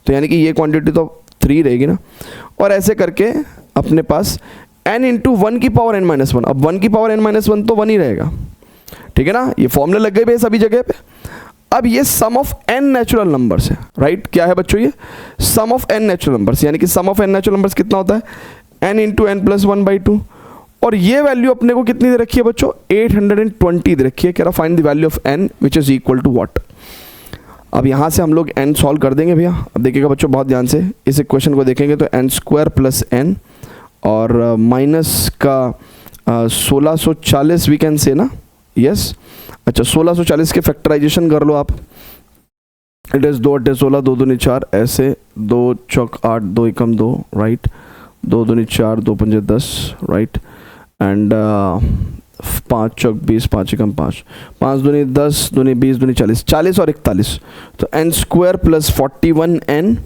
तो यानी कि ये क्वांटिटी तो 3 रहेगी ना, और ऐसे करके अपने पास n इंटू वन की पावर n माइनस वन, अब वन की पावर n माइनस वन तो वन ही रहेगा, ठीक है ना, ये फॉर्मूले लग गए भाई सभी जगह पे। अब ये sum of n natural numbers है, राइट, क्या है बच्चों, ये sum of n natural numbers, यानी कि sum of n natural numbers कितना होता है, n into n plus one by two, और ये वैल्यू अपने को कितनी दे रखी है बच्चों, 820 दे रखी है, कह रहा find the value of n which is equal to what. अब यहाँ से हम लोग n सॉल्व कर देंगे भैया। अब देखिएगा बच्चों बहुत ध्यान से, इस इक्वेशन को देखेंगे तो n स्क्वायर प्लस n और माइनस का 1640 वी कैन से ना, यस, अच्छा 1640 के फैक्टराइजेशन कर लो आप, इट इज़ 2 अट्ठे 16, 2 दूनी 4, ऐसे 2 चौक 8, 2 एकम 2, राइट, 2 दूनी 4, 2 पंजे 10, राइट, एंड 5 चौक 20, 5 एकम 5, 5 दूनी 10, दूनी 20, दूनी 40, 40 और 41, तो n square plus 41n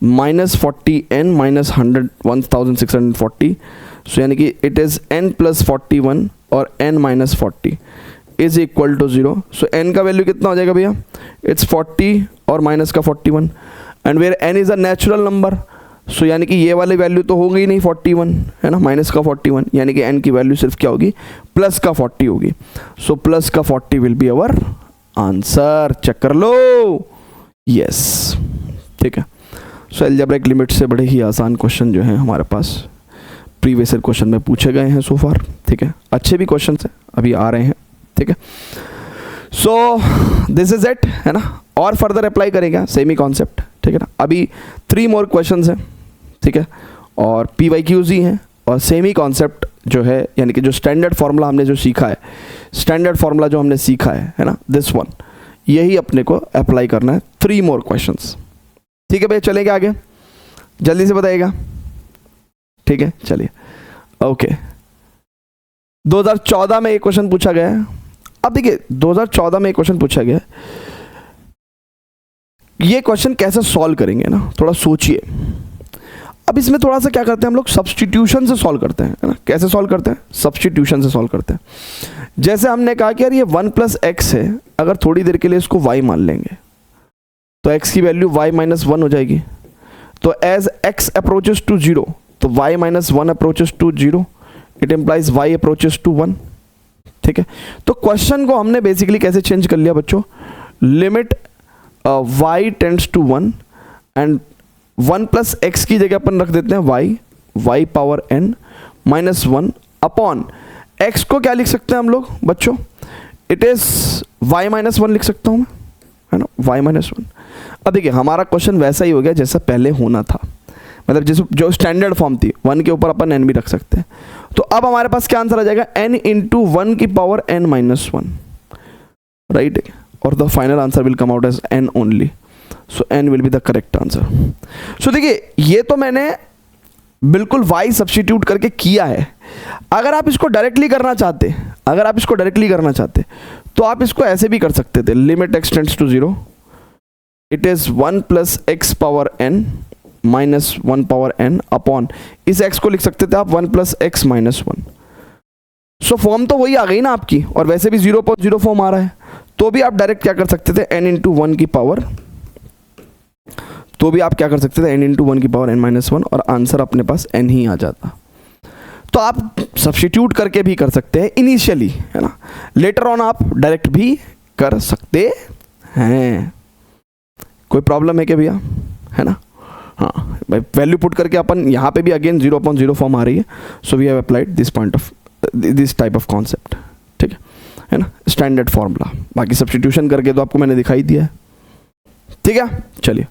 minus 40n minus 1640, so यानी कि इट इज़ n प्लस 41 और n minus 40 is equal to 0। So n का वैल्यू कितना हो जाएगा भैया, इट्स 40 और माइनस का 41, and where n is a natural number, so यानी कि ये वाली वैल्यू तो होगी नहीं 41, है ना, माइनस का 41, यानी कि n की वैल्यू सिर्फ क्या होगी, प्लस का 40 होगी, सो प्लस का 40 will be our answer, check कर लो, यस, ठीक है। सो अलजेब्रिक लिमिट से बड़े ही आसान क्वेश्चन जो हैं हमारे पास प्रीवियस ईयर क्वेश्चन में पूछे गए हैं सो फार, ठीक है, अच्छे भी क्वेश्चन हैं अभी आ रहे हैं, ठीक है। सो दिस इज इट, है ना, और फर्दर अप्लाई करेगा सेमी कॉन्सेप्ट, ठीक है ना, अभी 3 मोर क्वेश्चंस हैं, ठीक है, और PYQs ही हैं, और सेमी कॉन्सेप्ट जो है, यानी कि जो स्टैंडर्ड फार्मूला हमने जो सीखा है, स्टैंडर्ड फार्मूला जो हमने सीखा है ना, दिस वन, यही अपने को अप्लाई करना है, 3 मोर क्वेश्चंस, ठीक है भैया, चलेंगे आगे, जल्दी से बताइएगा, ठीक है, चलिए, ओके। 2014 में एक क्वेश्चन पूछा गया है, अब देखिए 2014 में एक क्वेश्चन पूछा गया है, ये क्वेश्चन कैसे सॉल्व करेंगे ना, थोड़ा सोचिए। अब इसमें थोड़ा सा क्या करते हैं हम लोग, सब्स्टिट्यूशन से सॉल्व करते हैं, है ना, कैसे सॉल्व करते हैं, सब्स्टिट्यूशन से सॉल्व करते हैं। जैसे हमने कहा कि यार ये 1 प्लस एक्स है, अगर थोड़ी देर के लिए इसको y मान लेंगे तो x की वैल्यू y माइनस 1 हो जाएगी, तो एज x अप्रोचेस टू 0 तो y minus 1 approaches to 0, it implies y approaches to 1, ठीक है। तो क्वेश्चन को हमने बेसिकली कैसे चेंज कर लिया बच्चों, limit y tends to 1 and 1 plus x की जगह अपन रख देते हैं y power n minus 1 upon x को क्या लिख सकते हैं हम लोग बच्चों, इट इज y माइनस 1 लिख सकता हूँ मैं, है ना, y माइनस 1। अब देखिए हमारा क्वेश्चन वैसा ही हो गया जैसा पहले होना था, मतलब जैसे जो स्टैंडर्ड फॉर्म थी 1 के ऊपर अपन n भी रख सकते हैं। तो अब हमारे पास क्या आंसर आ जाएगा, n इंटू 1 की पावर n माइनस 1, राइट, और the final answer will come out as n only, so n will be the correct answer. So देखिए ये तो मैंने बिल्कुल y सब्स्टिट्यूट करके किया है। अगर आप इसको डायरेक्टली करना चाहते, तो आप इसको ऐसे भी कर सकते थे, limit x tends to 0, it is 1 plus x power n minus 1 power n upon, इस x को लिख सकते थे आप 1 plus x minus 1। So form तो वही आ गई ना आपकी, और वैसे भी 0.0 फॉर्म आ रहा है, तो भी आप डायरेक्ट क्या कर सकते थे, n इंटू 1 की पावर, तो भी आप क्या कर सकते थे, n इंटू 1 की पावर n माइनस 1, और आंसर अपने पास n ही आ जाता। तो आप सब्स्टिट्यूट करके भी कर सकते हैं इनिशियली, है ना, लेटर ऑन आप डायरेक्ट भी कर सकते हैं, कोई प्रॉब्लम है क्या भैया, है ना, हाँ भाई, वैल्यू पुट करके अपन यहाँ पे भी अगेन 0.0 फॉर्म आ रही है, so we have applied this type of concept, ठीक है, है ना, स्टैंडर्ड फॉर्मूला। बाकी सब्स्टिट्यूशन करके तो आपको मैंने दिखाई दिया है, ठीक है। चलिए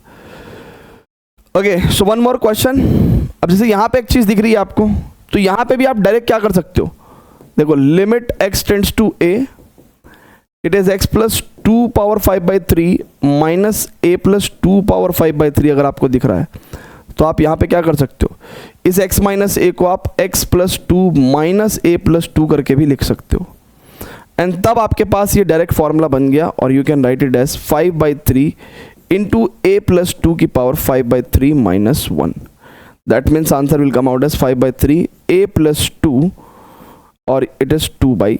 okay, so one more question. अब जैसे यहाँ पे एक चीज़ दिख रही है आपको, तो यहाँ पे भी आप डायरेक्ट क्या कर सकते हो, देखो limit x tends to a, it is x plus 2 power 5/3 minus a plus 2 power 5/3 अगर आपको दिख रहा है, तो आप यहाँ पे क्या कर सकते हो, इस x माइनस a को आप x plus 2 minus a plus 2 करके भी लिख सकते हो, एंड तब आपके पास ये डायरेक्ट फॉर्मूला बन गया, और you can write it as 5/3 into a plus 2 की power 5/3 minus 1. That means answer will come out as 5/3 a plus 2, और it is 2/3,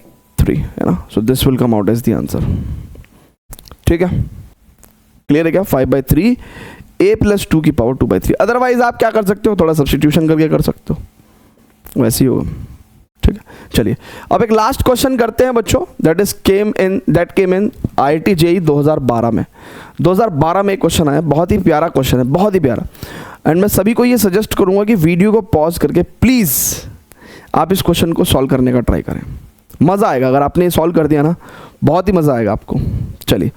है ना। So this will come out as the answer. ठीक है, clear है क्या? 5/3 a plus 2 की power 2/3। Otherwise आप क्या कर सकते हो, थोड़ा सब्स्टिट्यूशन करके कर सकते हो, वैसे ही होगा, ठीक है। चलिए अब एक लास्ट क्वेश्चन करते हैं बच्चों, that came in IIT JEE 2012 में। 2012 में एक क्वेश्चन आया, बहुत ही प्यारा क्वेश्चन है, बहुत ही प्यारा, एंड मैं सभी को ये सजेस्ट करूंगा कि वीडियो को पॉज करके प्लीज़ आप इस क्वेश्चन को सॉल्व करने का ट्राई करें, मज़ा आएगा। अगर आपने सॉल्व कर दिया ना, बहुत ही मज़ा आएगा आपको। चलिए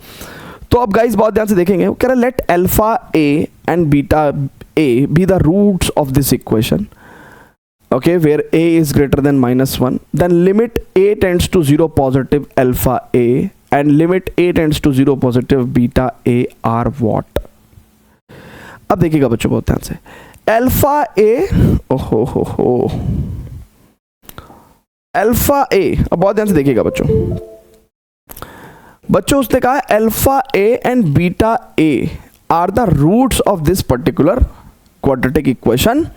तो अब गाइस बहुत ध्यान से देखेंगे, वो कह रहा है let alpha a and beta a be the roots of this equation, okay, where a is greater than -1, then limit a tends to 0 positive alpha a and limit a tends to 0 positive beta a are what? अब देखिएगा बच्चों बहुत ध्यान से, alpha a, ओहो हो alpha a, अब बहुत ध्यान से देखिएगा बच्चों उसने कहा alpha a and beta a are the roots of this particular quadratic equation.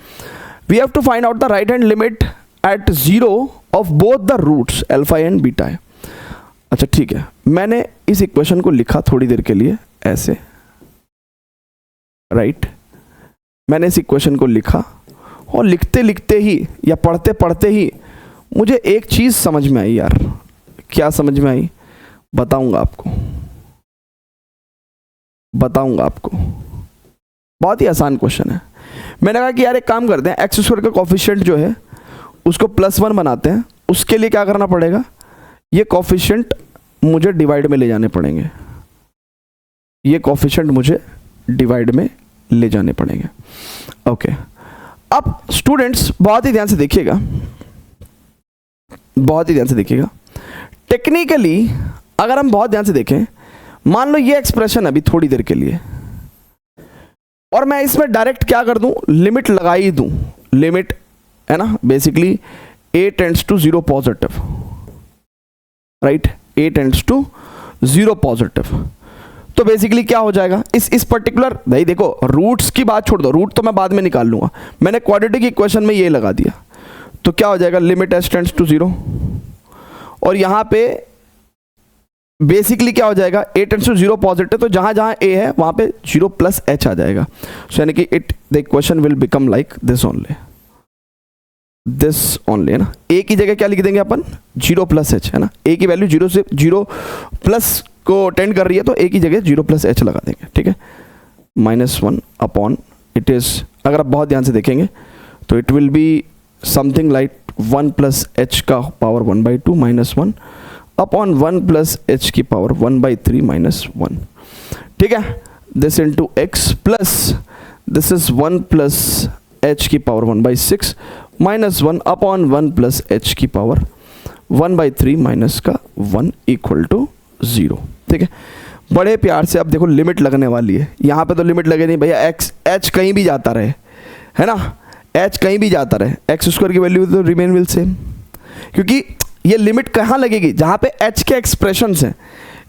We have to find out the right hand limit at 0 of both the roots alpha and beta है। अच्छा ठीक है, मैंने इस इक्वेशन को लिखा थोड़ी देर के लिए ऐसे, राइट, मैंने इस इक्वेशन को लिखा, और लिखते लिखते ही या पढ़ते पढ़ते ही मुझे एक चीज़ समझ में आई यार। क्या समझ में आई बताऊंगा आपको, बहुत ही आसान क्वेश्चन है। मैंने कहा कि यार एक काम करते हैं, एक्स स्क्वायर का कॉफिशिएंट जो है उसको +1 बनाते हैं। उसके लिए क्या करना पड़ेगा, ये कॉफिशिएंट मुझे डिवाइड में ले जाने पड़ेंगे, ये कॉफिशिएंट मुझे डिवाइड में ले जाने पड़ेंगे। ओके, अब स्टूडेंट्स बहुत ही ध्यान से देखिएगा, टेक्निकली अगर हम बहुत ध्यान से देखें, मान लो ये एक्सप्रेशन अभी थोड़ी देर के लिए, और मैं इसमें डायरेक्ट क्या कर दूं, लिमिट लगा ही दूं, लिमिट है ना, basically a tends to 0 positive, right, a tends to 0 positive. तो बेसिकली क्या हो जाएगा, इस पर्टिकुलर, भाई देखो रूट्स की बात छोड़ दो, रूट तो मैं बाद में निकाल लूंगा, मैंने क्वाड्रेटिक इक्वेशन में ये लगा दिया, तो क्या हो जाएगा, लिमिट s टेंड्स टू 0, और यहाँ पे बेसिकली क्या हो जाएगा, a टेंड्स टू 0 पॉजिटिव, तो जहां जहां a है वहां पे 0 प्लस h आ जाएगा। सो यानी कि the equation will become like this only, है ना। a की जगह क्या लिख देंगे अपन, 0 प्लस h, है ना, a की वैल्यू 0 से 0 प्लस को टेंड कर रही है, तो a की जगह 0 प्लस h लगा देंगे, ठीक है, -1 अपॉन इट इज, अगर आप बहुत ध्यान से देखेंगे तो it will be something like 1 plus h का पावर 1/2 -1 अपॉन 1 प्लस h की पावर 1/3 -1, ठीक है, this into x plus this is 1 plus h की पावर 1/6 -1 अपॉन 1 प्लस h की पावर 1/3 माइनस का 1 इक्वल टू 0, ठीक है। बड़े प्यार से अब देखो लिमिट लगने वाली है, यहाँ पे तो लिमिट लगे नहीं भैया, h कहीं भी जाता रहे, है ना, h कहीं भी जाता रहे, एक्स स्क्वायर की वैल्यू तो रिमेन विल सेम, क्योंकि ये लिमिट कहाँ लगेगी, जहाँ पे h के एक्सप्रेशंस हैं,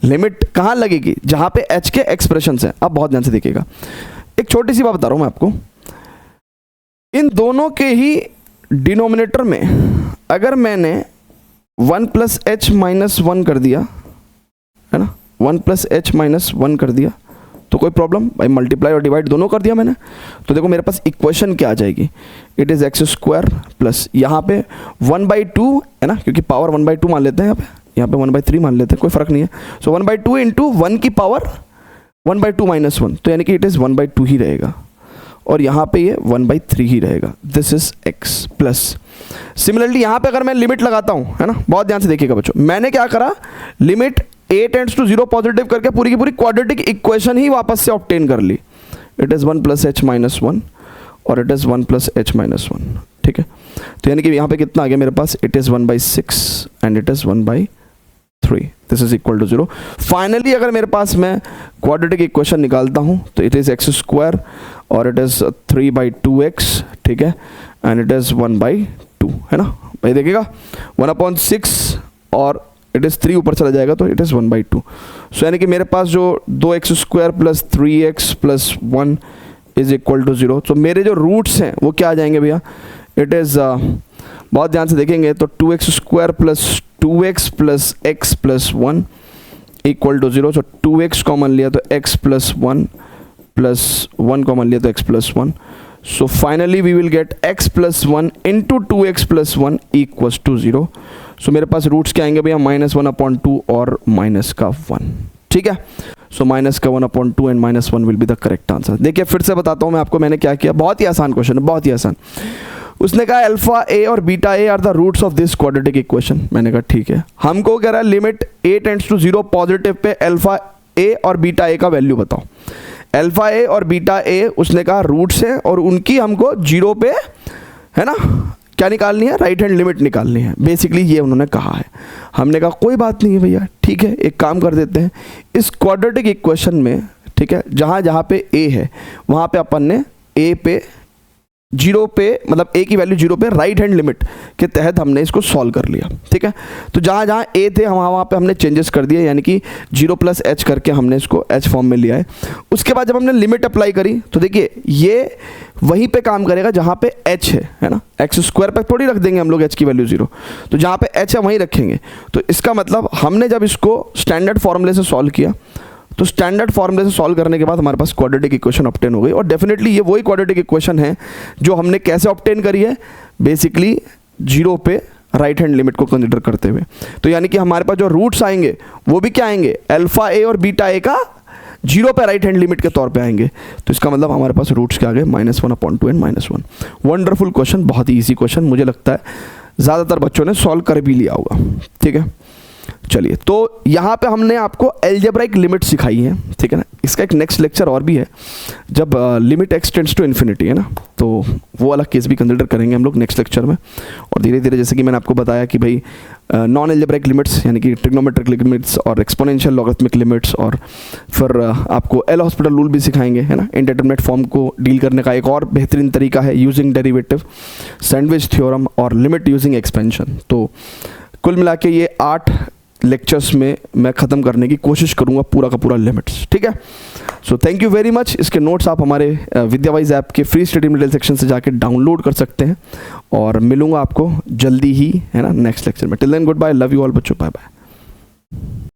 लिमिट कहाँ लगेगी, जहाँ पे h के एक्सप्रेशंस हैं। अब बहुत ध्यान से देखिएगा, एक छोटी सी बात बता रहा हूँ मैं आपको, इन दोनों के ही डिनोमिनेटर में अगर मैंने 1 प्लस h माइनस 1 कर दिया, है ना, 1 प्लस h माइनस 1 कर दिया, तो कोई प्रॉब्लम, भाई मल्टीप्लाई और डिवाइड दोनों कर दिया मैंने, तो देखो मेरे पास इक्वेशन क्या आ जाएगी, it is x square plus यहाँ पे 1/2, है ना, क्योंकि पावर 1/2 मान लेते हैं, यहाँ पे 1/3 मान लेते हैं, कोई फर्क नहीं है। सो 1/2 इंटू 1 की पावर 1/2 -1, तो यानी कि इट इज 1/2 ही रहेगा, और यहाँ पे ये 1/3 ही रहेगा। This is x plus. Similarly यहाँ पे अगर मैं लिमिट लगाता हूँ, है ना, बहुत ध्यान से देखिएगा बच्चों, मैंने क्या करा, limit a tends to 0 positive करके पूरी की पूरी क्वाड्रेटिक इक्वेशन ही वापस से ऑब्टेन कर ली। इट इज़ 1 + h - 1 और इट इज़ 1 + h - 1, ठीक है। तो यानी कि यहाँ पे कितना आ गया मेरे पास, it is 1/6 and it is 1/3। This is equal to 0। Finally अगर मेरे पास मैं क्वाड्रेटिक इक्वेशन निकालता हूँ तो इट इज़ x² और इट इज़ 3/2x, ठीक है, एंड इट इज़ 1/2, है ना भाई। देखिएगा 1/6 और इट इज़ 3 ऊपर चला जाएगा तो इट इज़ 1/2। सो यानी कि मेरे पास जो 2x² + 3x + 1 is equal to 0। तो मेरे जो रूट्स हैं वो क्या आ जाएंगे भैया, इट इज़ बहुत ध्यान से देखेंगे तो 2x² + 2x + x + 1 equal to 0। So 2x common लिया तो x + 1 + 1 कॉमन लिया तो x + 1। So finally we will get x + 1 × 2x + 1 equals to 0। So मेरे पास रूट्स क्या आएंगे भैया, -1/2 और -1, ठीक है। सो -1/2 and -1 will be the correct answer. देखिए फिर से बताता हूँ मैं आपको मैंने क्या किया, बहुत ही आसान क्वेश्चन है, बहुत ही आसान। उसने कहा अल्फा a और beta a are the roots of this quadratic equation. मैंने कहा ठीक है। हमको कह रहा है limit a tends to 0 positive पे अल्फा a और बीटा a का वैल्यू बताओ। अल्फा a और बीटा a उसने कहा रूट्स हैं और उनकी हमको 0 पे, है ना, क्या निकालनी है, राइट हैंड लिमिट निकालनी है। बेसिकली ये उन्होंने कहा है। हमने कहा कोई बात नहीं है भैया, ठीक है, एक काम कर देते हैं, इस क्वाड्रेटिक इक्वेशन में, ठीक है, जहाँ जहाँ पे a है वहाँ पे अपन ने a पे 0 पे, मतलब a की वैल्यू 0 पे राइट हैंड लिमिट के तहत हमने इसको सॉल्व कर लिया, ठीक है। तो जहाँ जहाँ a थे वहाँ पे हमने चेंजेस कर दिए, यानी कि 0 + h करके हमने इसको h फॉर्म में लिया है। उसके बाद जब हमने लिमिट अप्लाई करी तो देखिए ये वहीं पे काम करेगा जहाँ पे h है ना, x² पे थोड़ी रख देंगे हम लोग h की वैल्यू 0, तो जहाँ पे h है वहीं रखेंगे। तो इसका मतलब हमने जब इसको स्टैंडर्ड फॉर्मूले से सॉल्व किया तो स्टैंडर्ड फॉर्मूले से सॉल्व करने के बाद हमारे पास क्वाड्रेटिक इक्वेशन ऑब्टेन हो गई। और डेफिनेटली ये वही क्वाड्रेटिक इक्वेशन है जो हमने कैसे ऑब्टेन करी है, बेसिकली 0 पे राइट हैंड लिमिट को कंसीडर करते हुए। तो यानी कि हमारे पास जो रूट्स आएंगे वो भी क्या आएंगे, अल्फा a और बीटा a का 0 पे राइट हैंड लिमिट के तौर पे आएंगे। तो इसका मतलब हमारे पास रूट्स क्या आ गए, -1/2 एंड -1। वंडरफुल क्वेश्चन, बहुत ही ईजी क्वेश्चन, मुझे लगता है ज़्यादातर बच्चों ने सॉल्व कर भी लिया होगा, ठीक है। चलिए, तो यहाँ पे हमने आपको अलजेब्राइक लिमिट सिखाई है, ठीक है ना। इसका एक नेक्स्ट लेक्चर और भी है जब limit x tends to infinity, है ना, तो वो वाला केस भी कंसिडर करेंगे हम लोग नेक्स्ट लेक्चर में। और धीरे धीरे जैसे कि मैंने आपको बताया कि भाई नॉन अलजेब्राइक लिमिट्स यानी कि ट्रिग्नोमेट्रिक लिमिट्स और एक्सपोनेंशियल लॉगरिथमिक लिमिट्स, और फिर आपको एल हॉस्पिटल रूल भी सिखाएंगे, है ना। इनडेटरमिनेट फॉर्म को डील करने का एक और बेहतरीन तरीका है यूजिंग डेरिवेटिव, सैंडविच थ्योरम और लिमिट यूजिंग एक्सपेंशन। तो कुल मिला के ये 8 लेक्चर्स में मैं ख़त्म करने की कोशिश करूँगा पूरा का पूरा लिमिट्स, ठीक है। So thank you very much. इसके नोट्स आप हमारे विद्यावाइज ऐप के फ्री स्टडी मटेरियल सेक्शन से जाके डाउनलोड कर सकते हैं, और मिलूँगा आपको जल्दी ही, है ना, नेक्स्ट लेक्चर में। Till then good bye, love you all बच्चों, बाय बाय।